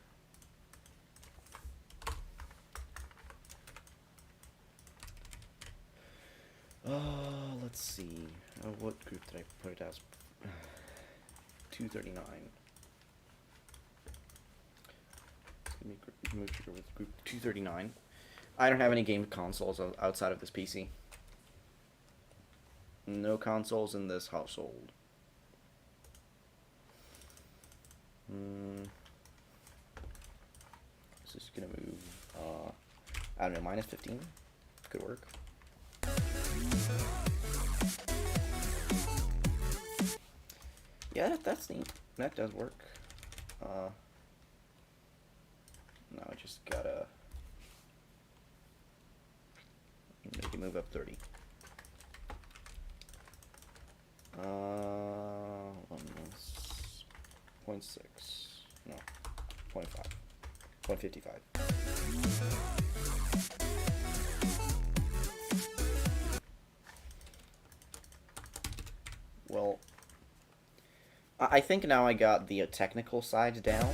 Let's see. What group did I put it as? 239. Move trigger with group 239. I don't have any game consoles outside of this PC. No consoles in this household. This is gonna move, I don't know, minus 15? Could work. Yeah, that's neat. That does work. Now I just gotta make it move up 30. 0.6. No, 0.5. 0.55. Well, I think now I got the technical side down.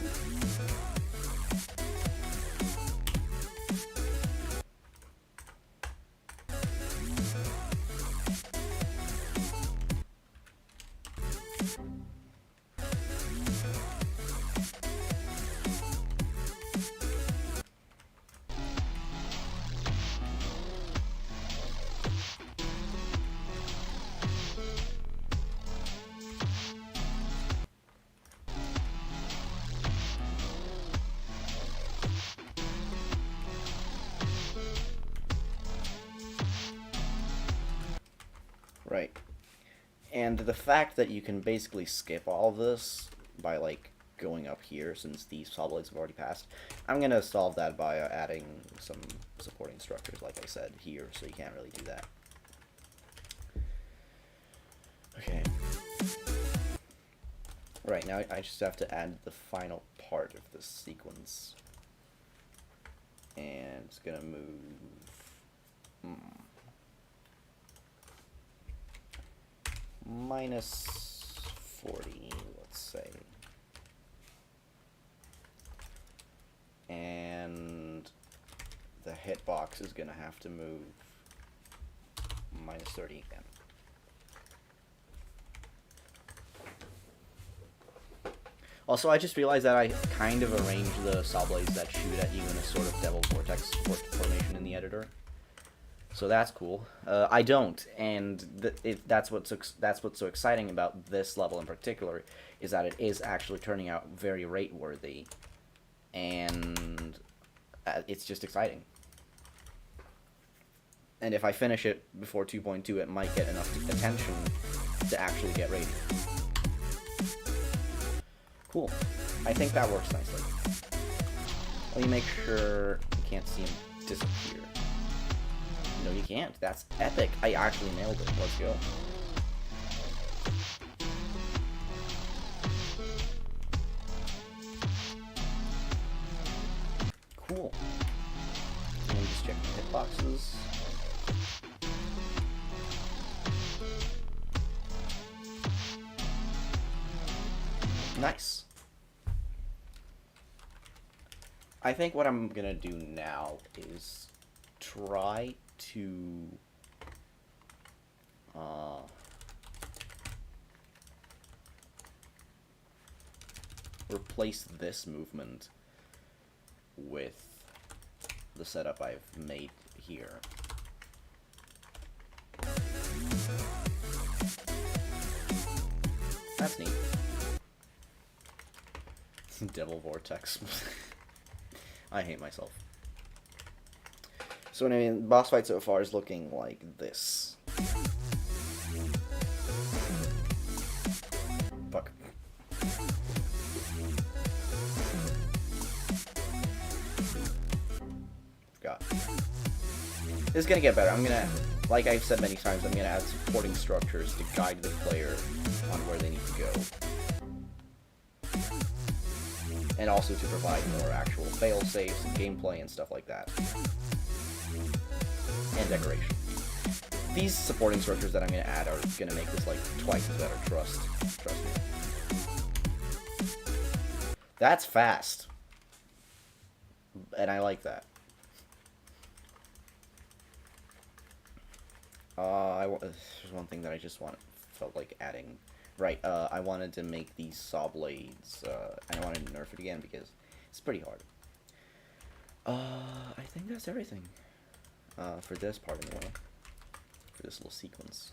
Right. And the fact that you can basically skip all of this by, like, going up here, since these saw blades have already passed, I'm going to solve that by adding some supporting structures, like I said, here, so you can't really do that. Okay. Right, now I just have to add the final part of this sequence. and it's gonna move. Minus 40, let's say. And the hitbox is gonna have to move minus 30 again. Also, I just realized that I kind of arranged the saw blades that shoot at you in a sort of devil vortex formation in the editor. So that's cool. I don't, and that's what's so exciting about this level in particular, is that it is actually turning out very rate worthy, and it's just exciting. And if I finish it before 2.2, it might get enough attention to actually get rated. Cool. I think that works nicely. Let me make sure you can't see him disappear. No, you can't. That's epic. I actually nailed it. Let's go. Cool. Let me just check the hitboxes. Nice. I think what I'm gonna do now is try to replace this movement with the setup I've made here. That's neat. Devil Vortex. I hate myself. So anyway, the boss fight so far is looking like this. Fuck. Forgot. This is gonna get better. I'm gonna, like I've said many times, I'm gonna add supporting structures to guide the player on where they need to go. And also to provide more actual fail-safes and gameplay and stuff like that. And decoration. These supporting structures that I'm going to add are going to make this like twice as better, trust me. That's fast. And I like that. There's one thing that I just felt like adding. Right, I wanted to make these saw blades, and I wanted to nerf it again because it's pretty hard. I think that's everything. For this part anyway. For this little sequence.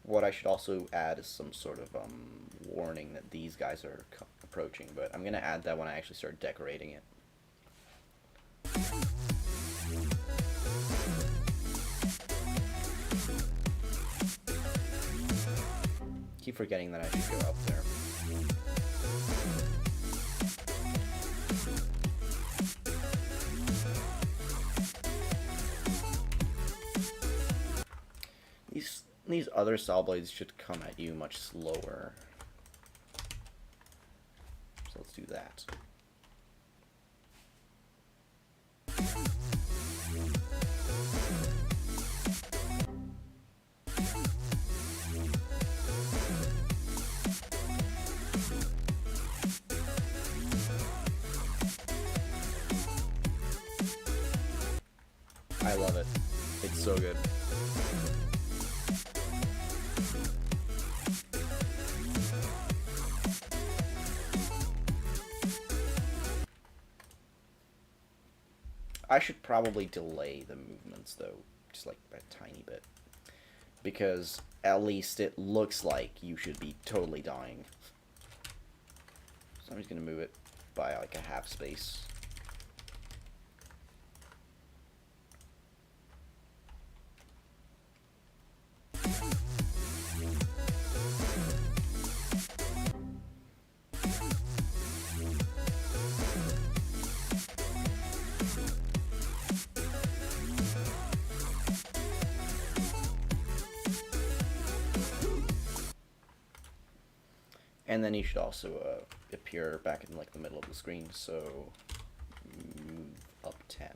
What I should also add is some sort of, warning that these guys are approaching, but I'm gonna add that when I actually start decorating it. Keep forgetting that I should go up there. These other saw blades should come at you much slower. So let's do that. I love it. It's so good. I should probably delay the movements though, just like a tiny bit. Because at least it looks like you should be totally dying. So I'm just gonna move it by like a half space. And then you should also appear back in like the middle of the screen, so move up 10.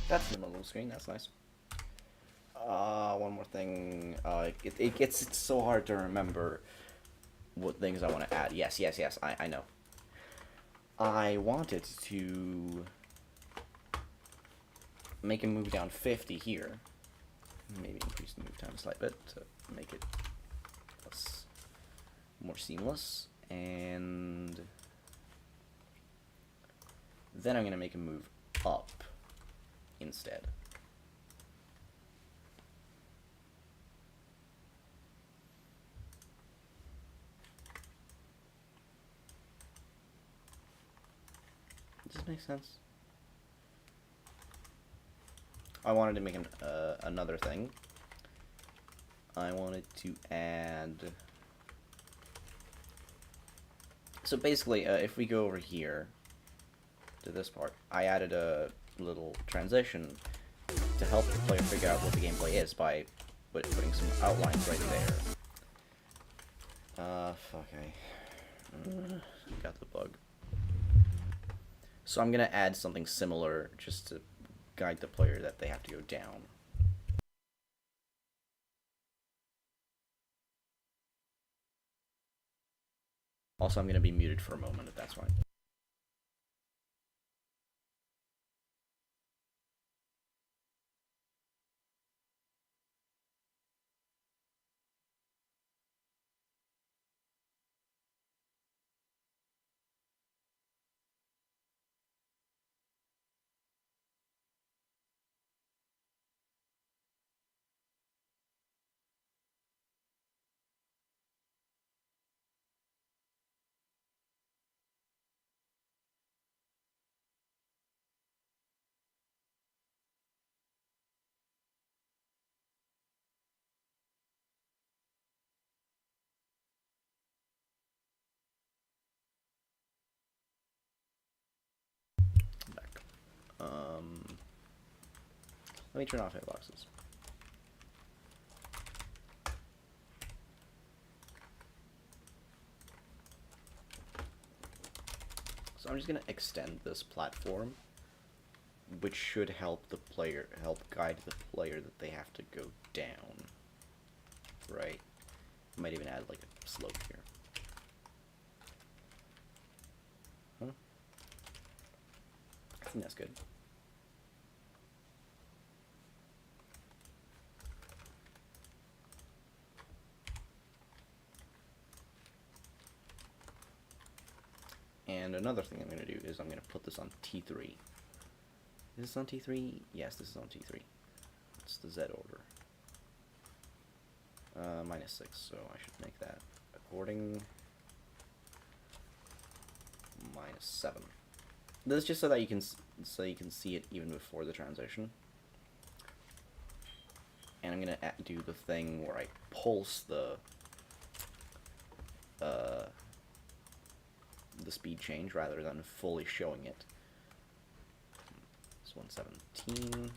That's the middle of the screen, that's nice. One more thing. It's so hard to remember what things I want to add. Yes, I know. I wanted to make him move down 50 here. Maybe increase the move time a slight bit to make it less, more seamless. And then I'm going to make him move up instead. Does this make sense? I wanted to make another thing. I wanted to add... So basically, if we go over here to this part, I added a little transition to help the player figure out what the gameplay is by putting some outlines right there. Fuck, got the bug. So I'm gonna add something similar just to guide the player that they have to go down. Also, I'm gonna be muted for a moment if that's fine. Let me turn off hitboxes. So I'm just gonna extend this platform, which should help guide the player that they have to go down. Right? Might even add like a slope here. Huh? I think that's good. And another thing I'm going to do is I'm going to put this on T3. Is this on T3? Yes, this is on T3. It's the Z order. -6, so I should make that according -7. This is just so that you can see it even before the transition. And I'm going to do the thing where I pulse the speed change rather than fully showing it. It's 117.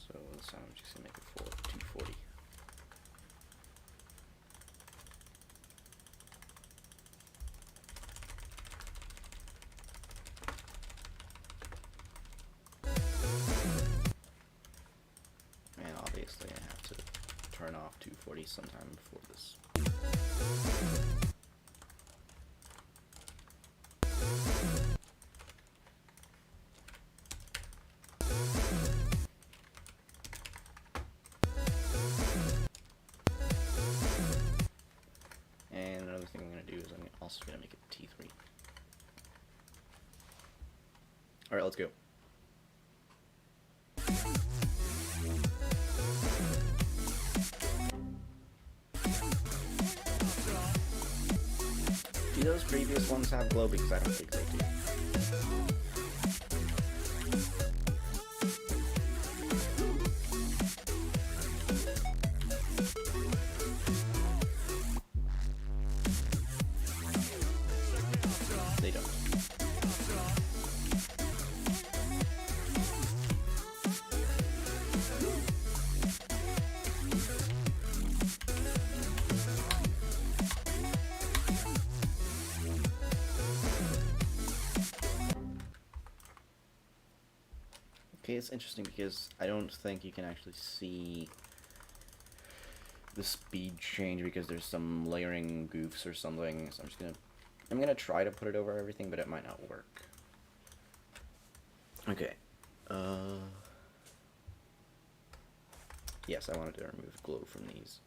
So this time I'm just gonna make it 240. And obviously I have to turn off 240 sometime before this. Also gonna make it T3. Alright, let's go. Do those previous ones have glow? Because I don't think they do. Okay, it's interesting because I don't think you can actually see the speed change because there's some layering goofs or something. So I'm gonna try to put it over everything, but it might not work. Okay. Yes, I wanted to remove glow from these.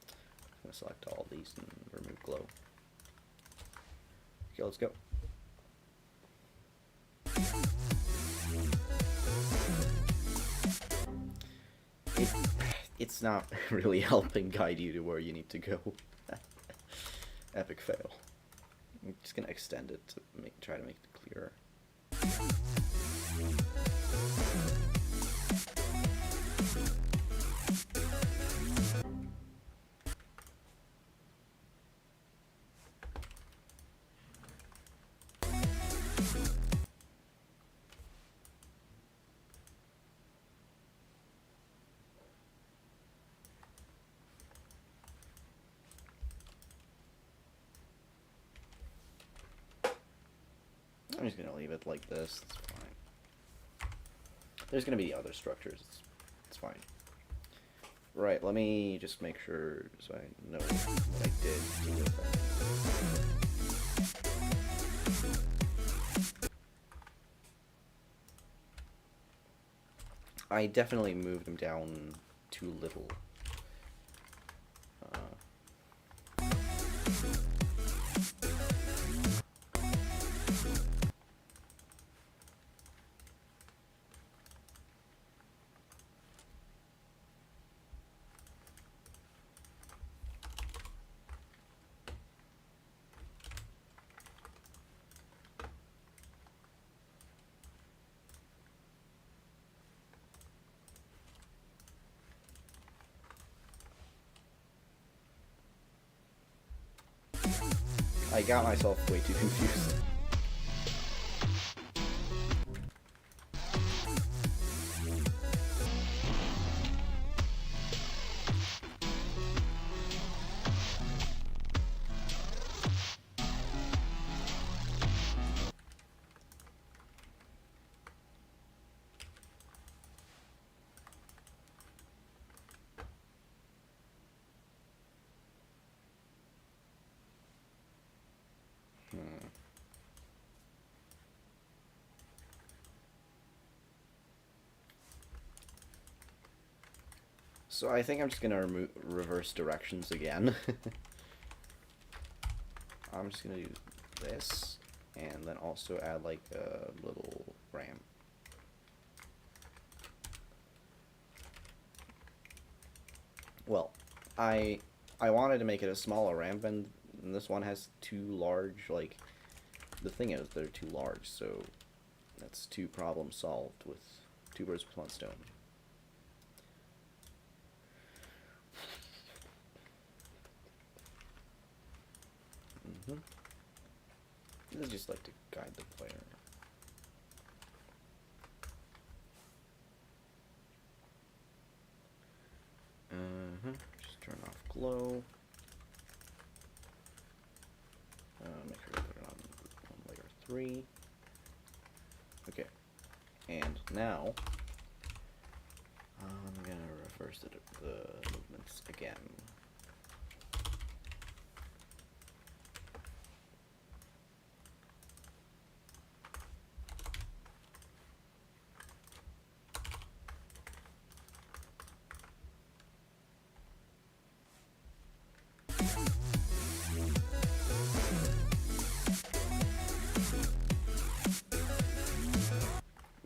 I'm gonna select all these and remove glow. Okay, let's go. It's not really helping guide you to where you need to go. Epic fail. I'm just gonna extend it to try to make it clearer. I'm just gonna leave it like this. It's fine. There's gonna be other structures. It's fine. Right. Let me just make sure so I know what I did to the thing. I definitely moved them down too little. I got myself way too confused. So I think I'm just gonna reverse directions again. I'm just gonna do this, and then also add like a little ramp. Well, I wanted to make it a smaller ramp, and this one has too large. Like, the thing is, they're too large, so that's two problems solved with two birds with one stone. This is just like to guide the player. Just turn off glow. Make sure to put it on layer 3. Okay. And now, I'm gonna reverse the movements again.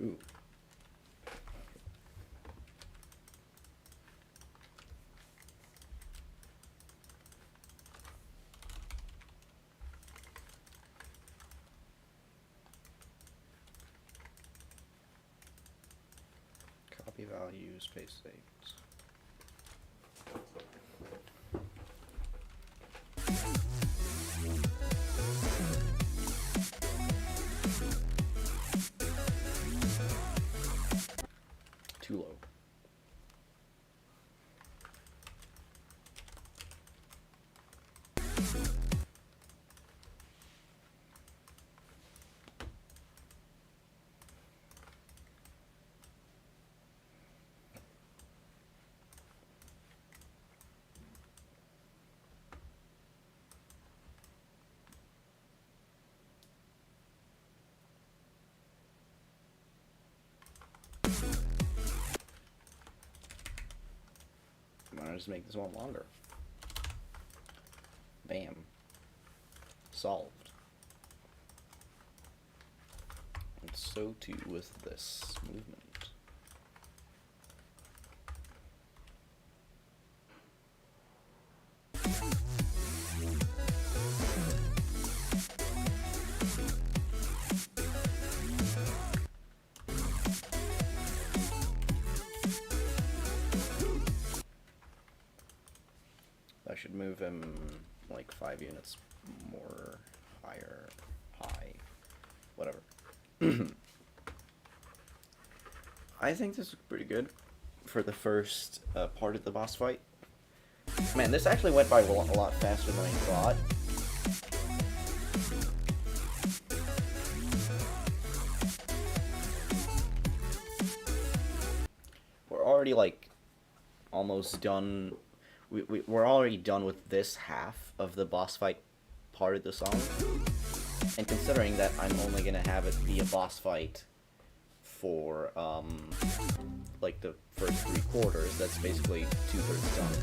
Ooh. Copy values, paste states. Too low. I'll just make this one longer. Bam. Solved. And so too with this movement. I should move him like 5 units more higher, high, whatever. I think this is pretty good for the first part of the boss fight. Man, this actually went by a lot faster than I thought. We're already like almost done. We're already done with this half of the boss fight part of the song. And considering that I'm only gonna have it be a boss fight for like the first 3/4, that's basically 2/3 done.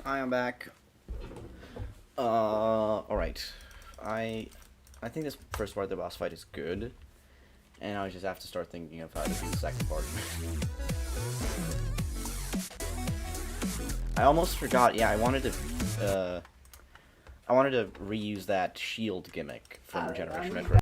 I am back. Alright. I think this first part of the boss fight is good. And I just have to start thinking of how to do the second part. I almost forgot, yeah, I wanted to reuse that shield gimmick from Generation Retro.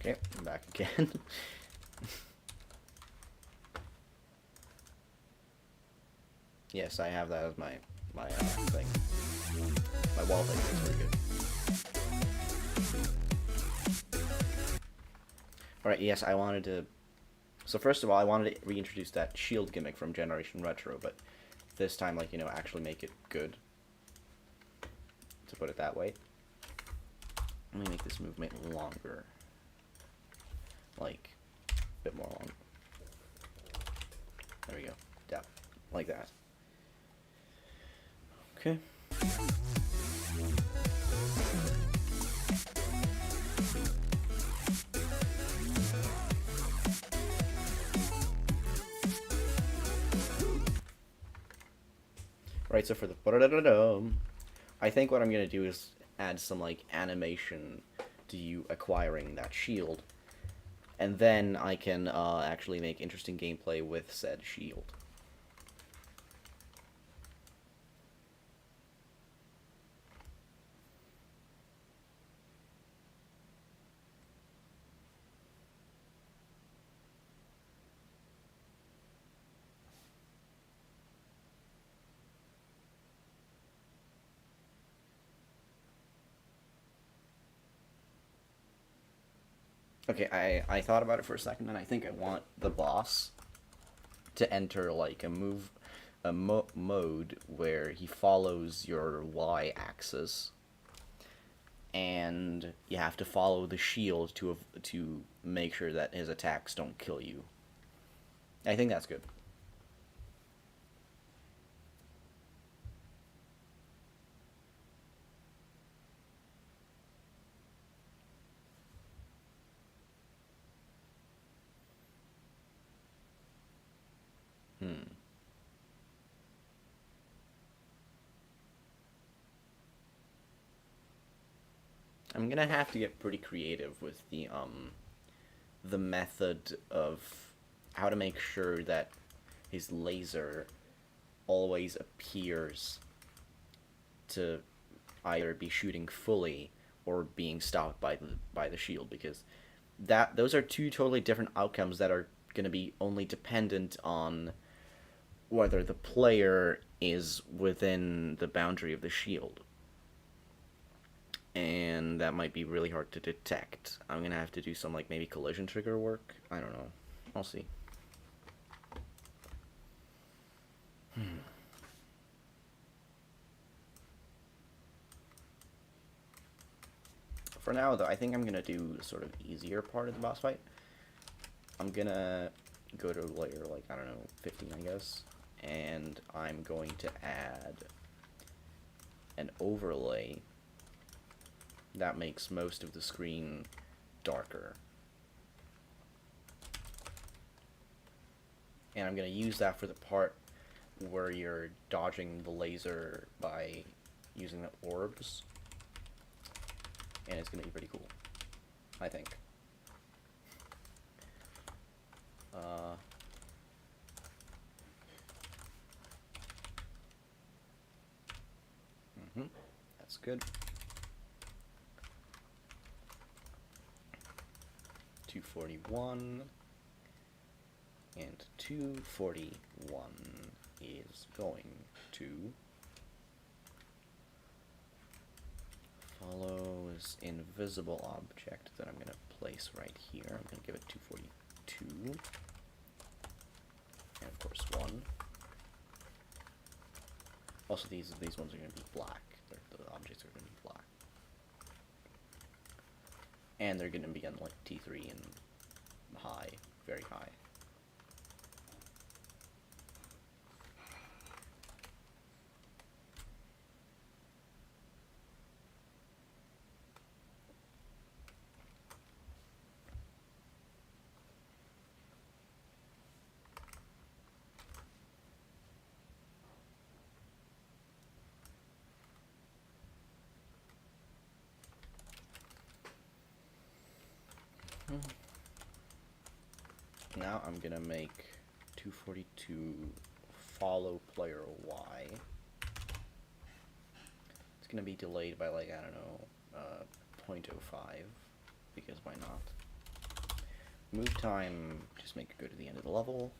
Okay, I'm back again. Yes, I have that as my thing. My wall thing is pretty good. Alright, yes, I wanted to... So first of all, I wanted to reintroduce that shield gimmick from Generation Retro, but this time, like, you know, actually make it good. To put it that way. Let me make this movement longer. Like, a bit more long. There we go. Yeah, like that. Okay. Right, so for the I think what I'm gonna do is add some like animation to you acquiring that shield, and then I can actually make interesting gameplay with said shield. Okay, I thought about it for a second, and I think I want the boss to enter like a mode where he follows your y-axis, and you have to follow the shield to make sure that his attacks don't kill you. I think that's good. Hmm. I'm gonna have to get pretty creative with the method of how to make sure that his laser always appears to either be shooting fully or being stopped by the shield, because those are two totally different outcomes that are going to be only dependent on whether the player is within the boundary of the shield. And that might be really hard to detect. I'm going to have to do some, like, maybe collision trigger work. I don't know. I'll see. For now, though, I think I'm going to do the sort of easier part of the boss fight. I'm going to go to layer, like, I don't know, 15, I guess. And I'm going to add an overlay that makes most of the screen darker. And I'm going to use that for the part where you're dodging the laser by using the orbs. And it's going to be pretty cool, I think. That's good. 241 and 241 is going to follow this invisible object that I'm going to place right here. I'm going to give it 242, and of course 1. Also, these ones are going to be black. The objects are going to be black. And they're going to be on, like, T3 and high, very high. Now I'm gonna make 242 follow player Y. It's gonna be delayed by, like, I don't know, 0.05, because why not? Move time, just make it go to the end of the level.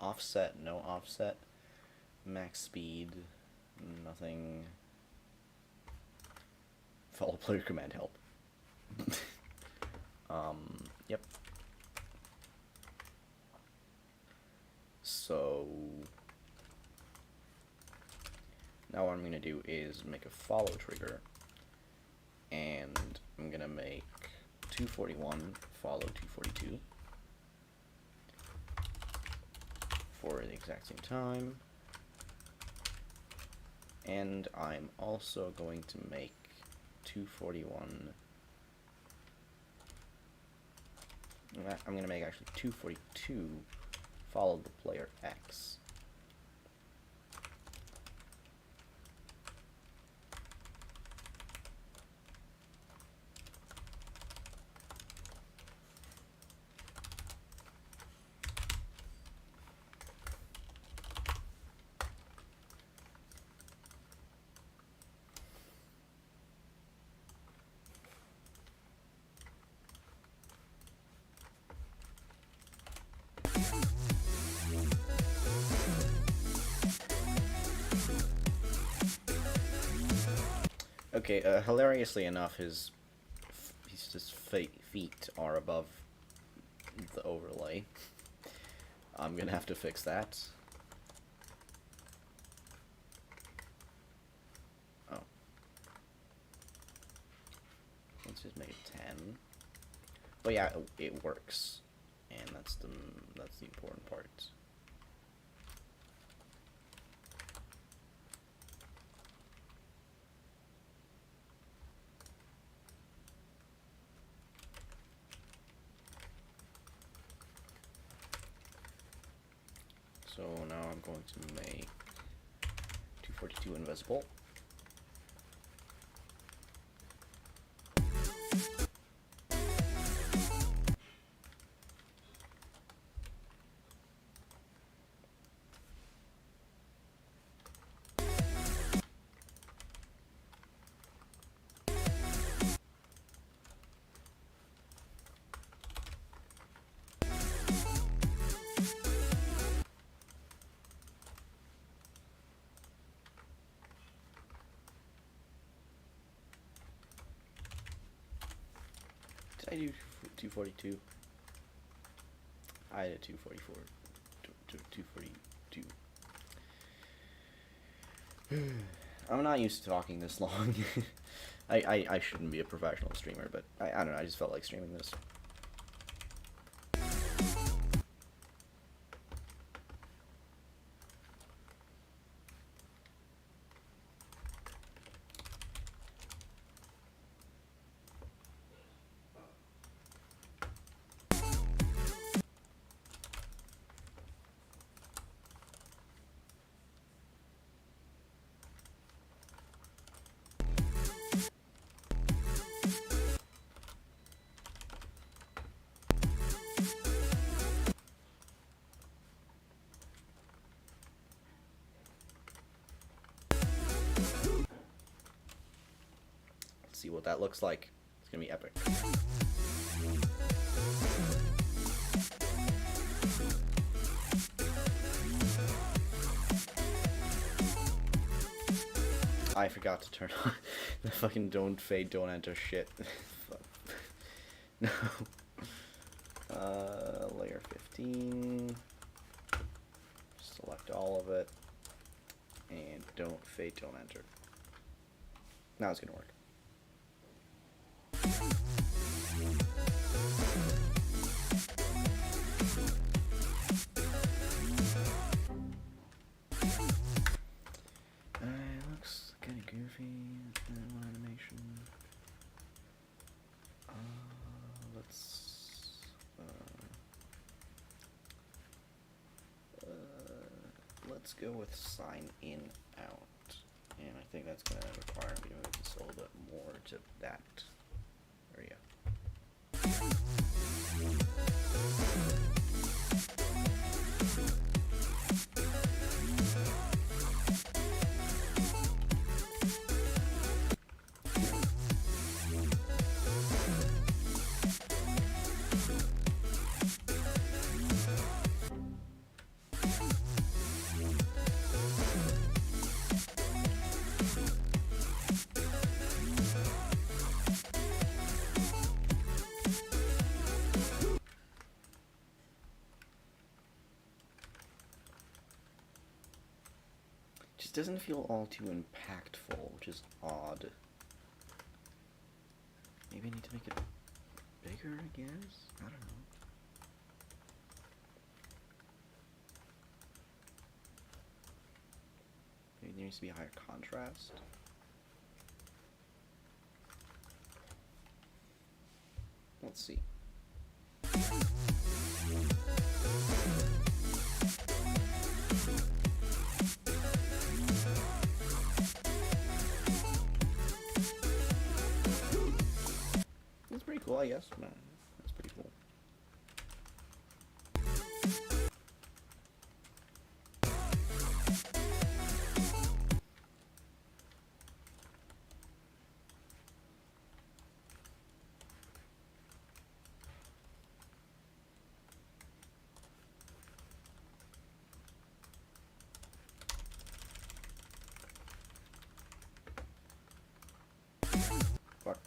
Offset, no offset. Max speed, nothing. Follow player command help. Yep. So now what I'm going to do is make a follow trigger, and I'm going to make 241 follow 242 for the exact same time, and I'm also going to make 241, I'm going to make actually 242 follow the player X. Okay, hilariously enough, his his feet are above the overlay. I'm gonna have to fix that. Oh. Let's just make it 10. But yeah, it works. And that's the important part. So now I'm going to make 242 invisible. Did I do 242? I did 244. 242. I'm not used to talking this long. I shouldn't be a professional streamer, but I don't know, I just felt like streaming this. See what that looks like. It's gonna be epic. I forgot to turn on the fucking don't fade, don't enter shit. No. Layer 15. Select all of it. And don't fade, don't enter. Now it's gonna work. Looks kind of goofy. One animation. Let's go with sign in out, and I think that's going to require me to move this a little bit more to that area. Just doesn't feel all too impactful, which is odd. Maybe I need to make it bigger, I guess? I don't know. Maybe there needs to be a higher contrast. Let's see. That's pretty cool, I guess. No, that's pretty cool. Fuck.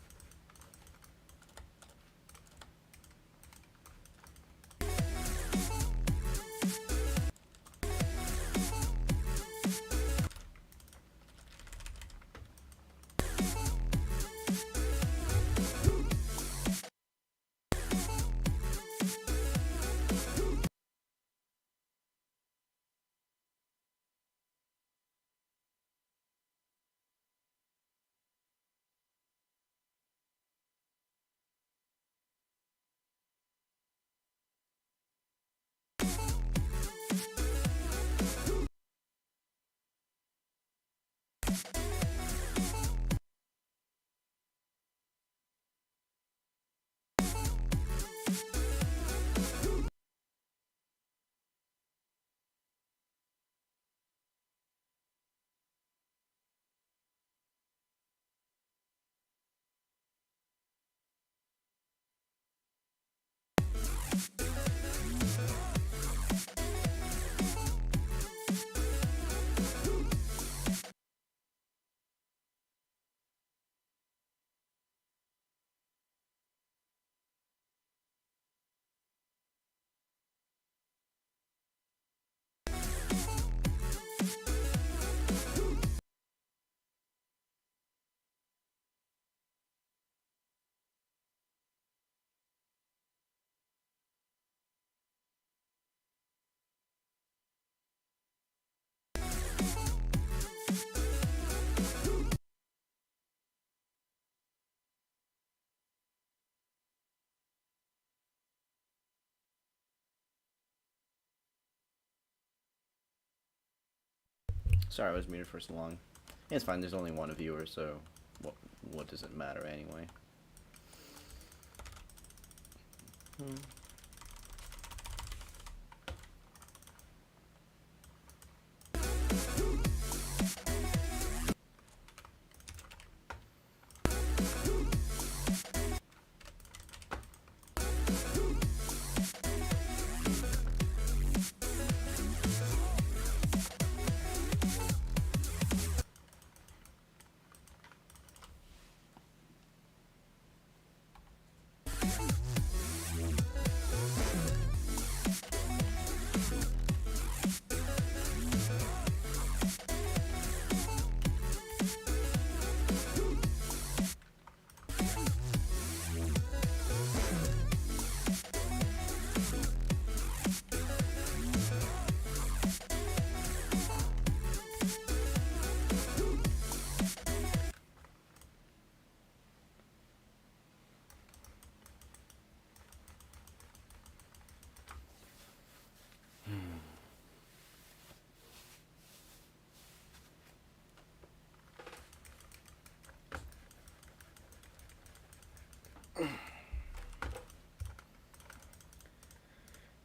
Sorry, I was muted for so long. It's fine. There's only one viewer, so what does it matter anyway?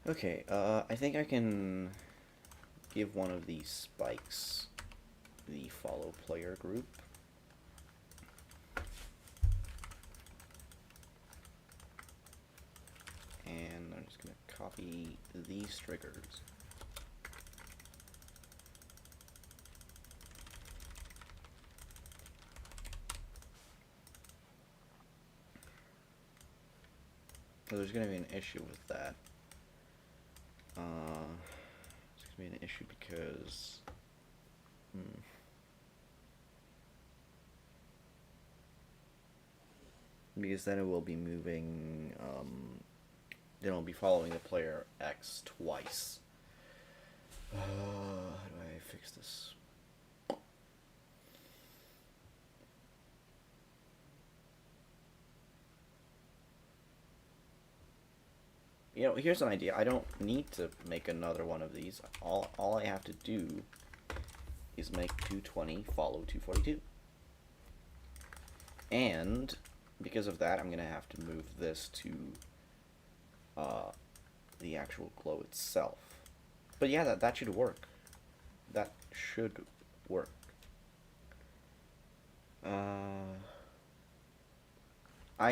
Okay, I think I can give one of these spikes the follow player group. And I'm just going to copy these triggers. So there's going to be an issue with that. It's going to be an issue because... Because then it will be moving... then it'll be following the player X twice. How do I fix this? You know, here's an idea. I don't need to make another one of these. All I have to do is make 220 follow 242. And because of that, I'm going to have to move this to the actual glow itself. But yeah, that should work. That should work. I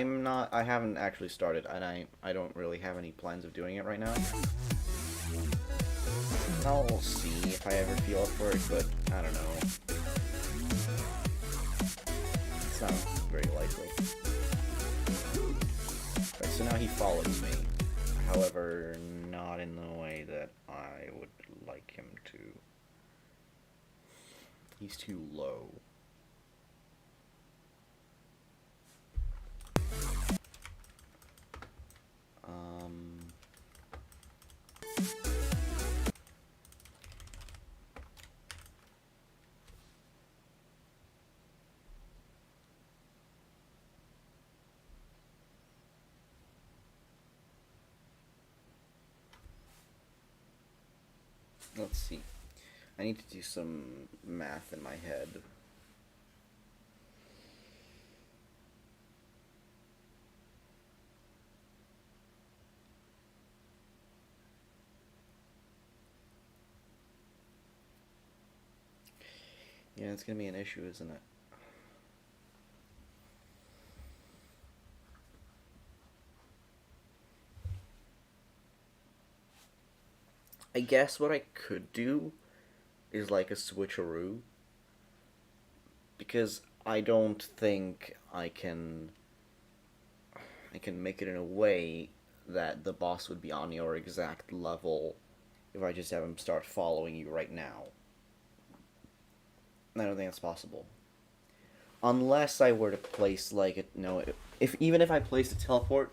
haven't actually started, and I don't really have any plans of doing it right now. I'll see if I ever feel up for it, but I don't know. It's not very likely. Right, so now he follows me. However, not in the way that I would like him to. He's too low. Let's see. I need to do some math in my head. Yeah, it's gonna be an issue, isn't it? I guess what I could do is like a switcheroo, because I don't think I can make it in a way that the boss would be on your exact level if I just have him start following you right now. I don't think that's possible. Unless I were to place like a no, if even if I placed a teleport,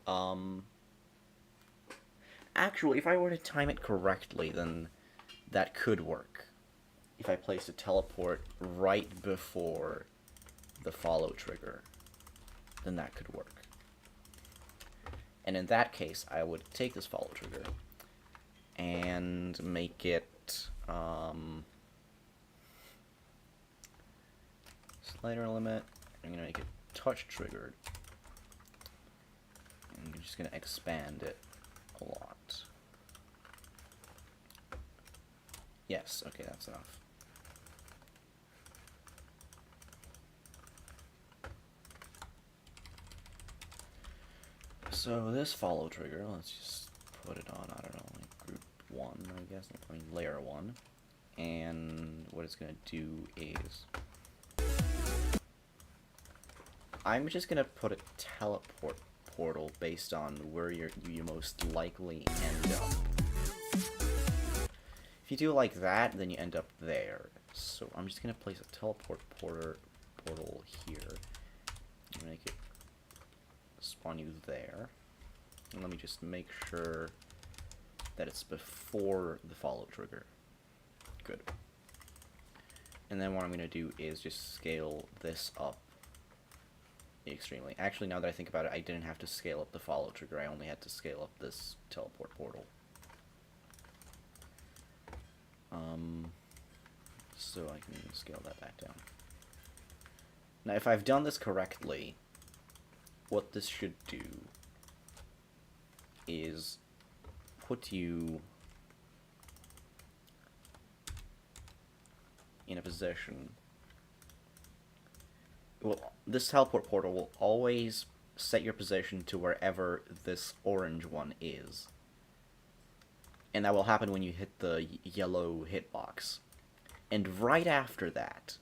um, actually, if I were to time it correctly, then that could work. If I placed a teleport right before the follow trigger, then that could work. And in that case, I would take this follow trigger and make it slider limit. I'm gonna make it touch triggered. And I'm just gonna expand it a lot. Yes, okay, that's enough. So this follow trigger, let's just put it on, I don't know, like group 1, I guess, I mean layer 1. And what it's gonna do is I'm just gonna put a teleport portal based on where you most likely end up. If you do it like that, then you end up there. So I'm just gonna place a teleport portal here. Make it spawn you there. And let me just make sure that it's before the follow trigger. Good. And then what I'm gonna do is just scale this up extremely. Actually, now that I think about it, I didn't have to scale up the follow trigger. I only had to scale up this teleport portal. So I can scale that back down. Now, if I've done this correctly, what this should do is put you in a position. Well, this teleport portal will always set your position to wherever this orange one is. And that will happen when you hit the yellow hitbox. And right after that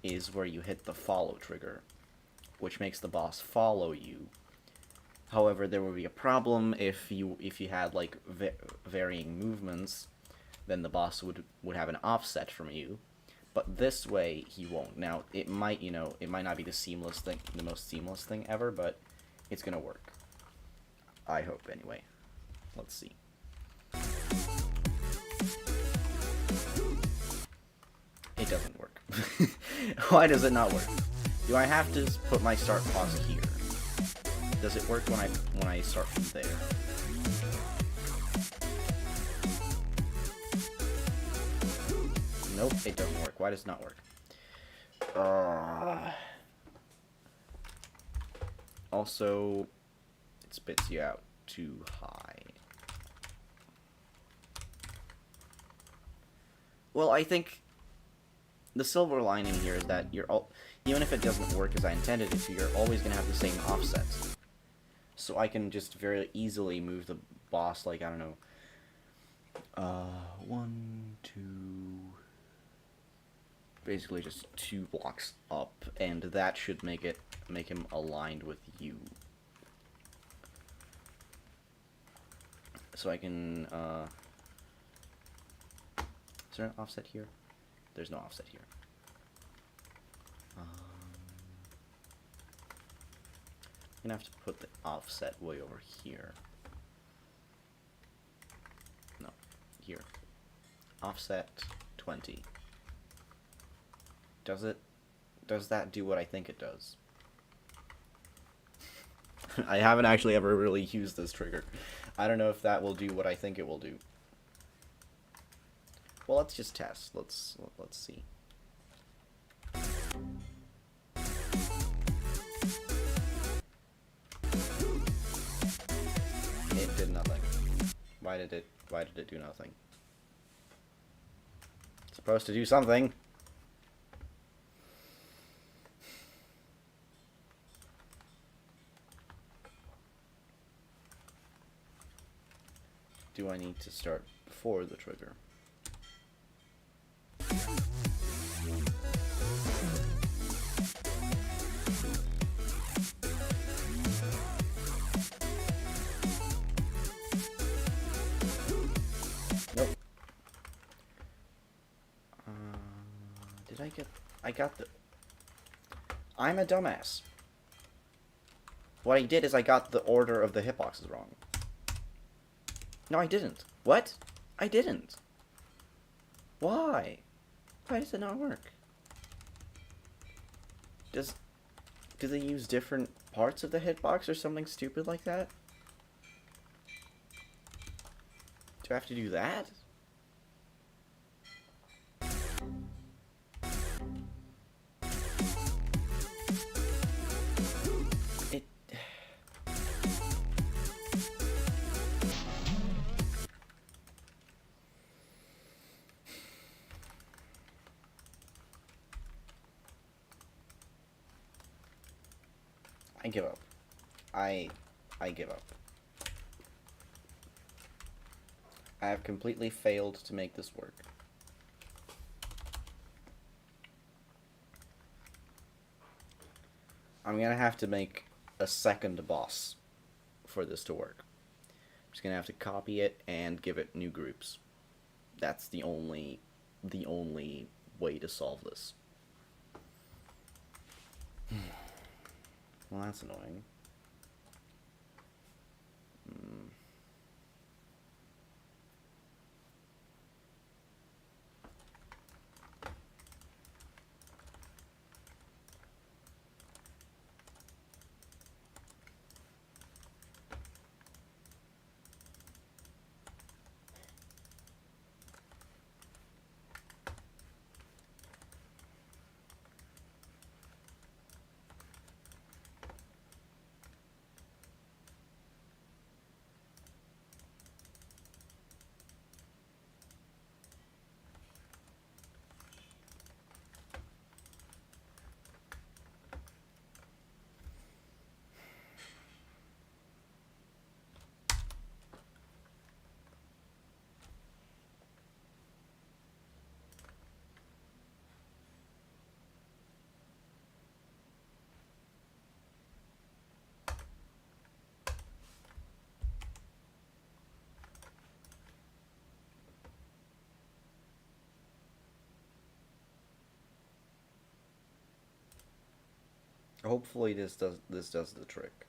is where you hit the follow trigger, which makes the boss follow you. However, there will be a problem if you had like varying movements, then the boss would have an offset from you. But this way he won't. Now it might not be the most seamless thing ever, but it's gonna work. I hope anyway. Let's see. It doesn't work. Why does it not work? Do I have to put my start pause here? Does it work when I start from there? Nope, it doesn't work. Why does it not work? Also, it spits you out too high. Well, I think the silver lining here is that even if it doesn't work as I intended it to, you're always going to have the same offsets. So I can just very easily move the boss, like, I don't know, 1, 2, basically just 2 blocks up, and that should make him aligned with you. So I can, is there an offset here? There's no offset here. I'm gonna have to put the offset way over here. No, here. Offset 20. Does that do what I think it does? I haven't actually ever really used this trigger. I don't know if that will do what I think it will do. Well, let's just test. Let's see. It did nothing. Why did it do nothing? supposed to do something. Do I need to start before the trigger? Nope. Did I get... I got the... I'm a dumbass. What I did is I got the order of the hitboxes wrong. No, I didn't. What? I didn't. Why? Why does it not work? Do they use different parts of the hitbox or something stupid like that? Do I have to do that? I give up. I give up. I have completely failed to make this work. I'm gonna have to make a second boss for this to work. I'm just gonna have to copy it and give it new groups. That's the only way to solve this. Well, that's annoying. Hopefully this does the trick.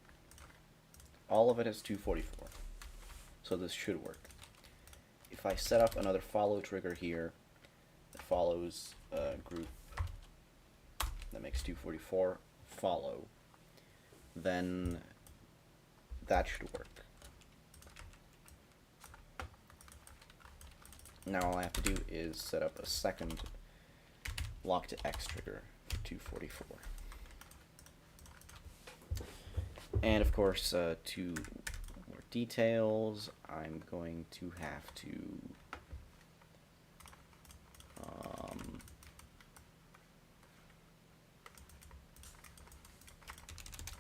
All of it is 244, so this should work. If I set up another follow trigger here that follows a group that makes 244 follow, then that should work. Now all I have to do is set up a second lock to X trigger for 244. And of course, two more details. I'm going to have to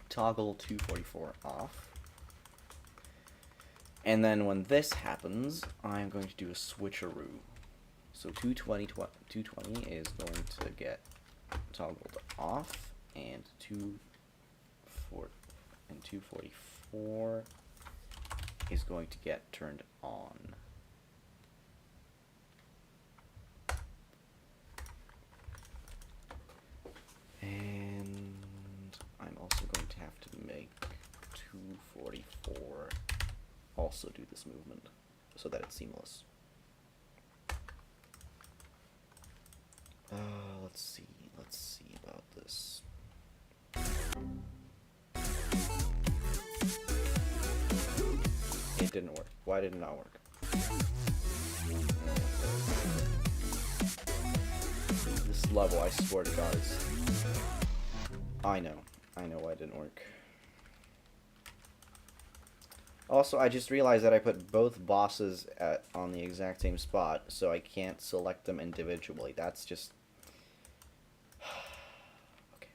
toggle 244 off. And then when this happens, I'm going to do a switcheroo. So 220 is going to get toggled off, and 244 is going to get turned on. And I'm also going to have to make 244 also do this movement so that it's seamless. Let's see about this. It didn't work. Why did it not work? This level, I swear to God, is... I know why it didn't work. Also, I just realized that I put both bosses on the exact same spot, so I can't select them individually. That's just... okay.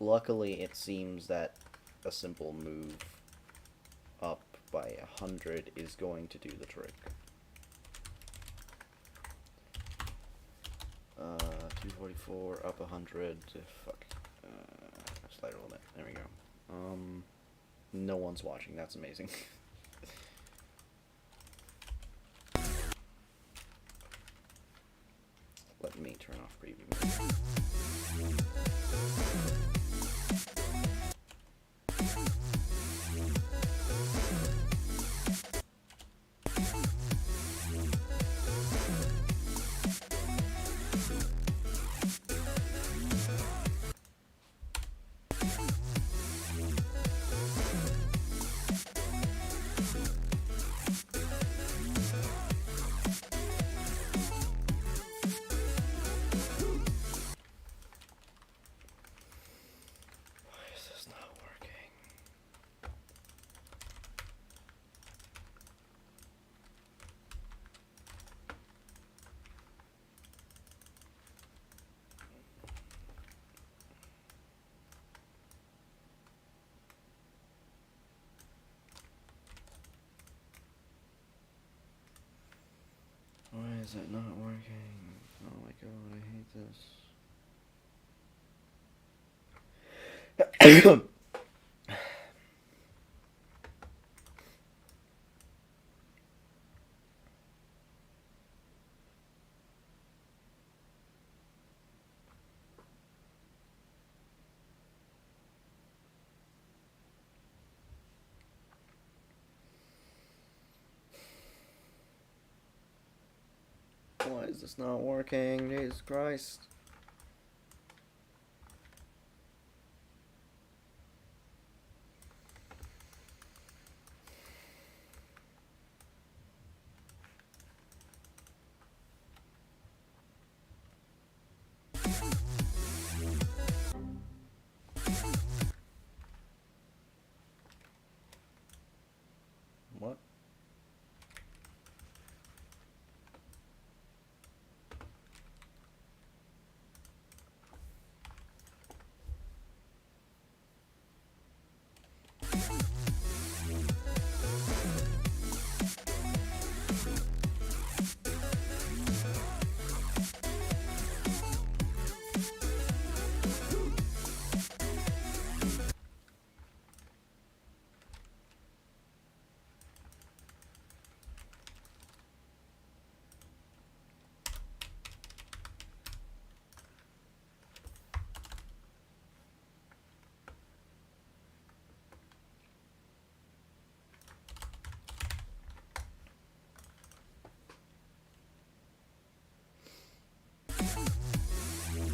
Luckily, it seems that a simple move up by 100 is going to do the trick. 244 up 100. Fuck. Slider limit. There we go. No one's watching. That's amazing. Let me turn off preview mode. Why is it not working? Oh my god, I hate this. Why is this not working? Jesus Christ. What?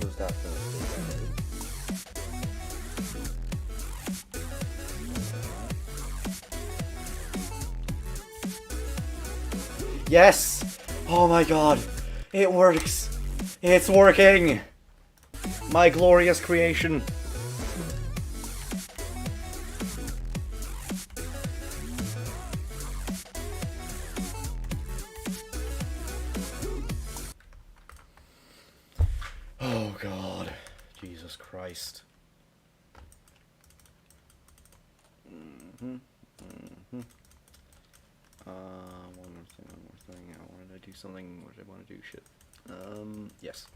Was that the mistake I made? Yes! Oh my god! It works! It's working! My glorious creation! Oh god. Jesus Christ. One more thing. I wanted to do something. What did I want to do? Shit. Yes.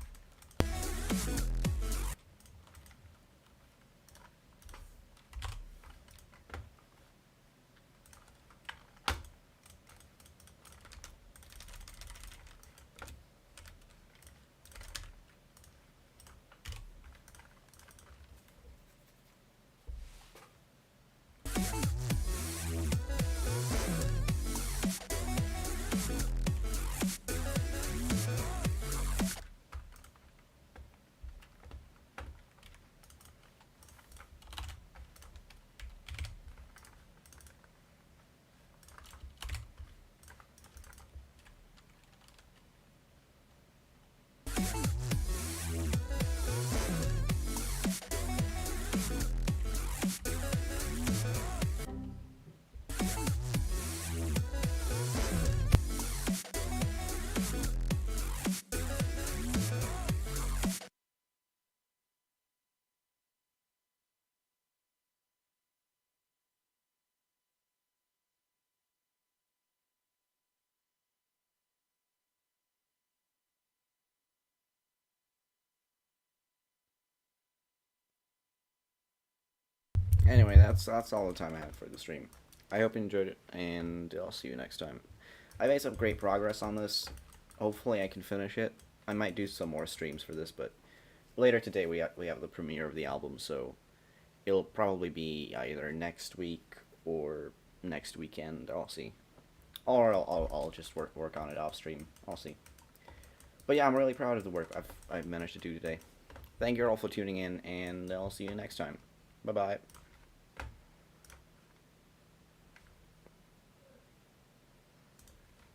Anyway, that's all the time I have for the stream. I hope you enjoyed it, and I'll see you next time. I made some great progress on this. Hopefully I can finish it. I might do some more streams for this, but later today we have the premiere of the album, so it'll probably be either next week or next weekend. I'll see. Or I'll just work on it off stream. I'll see. But yeah, I'm really proud of the work I've managed to do today. Thank you all for tuning in, and I'll see you next time. Bye bye.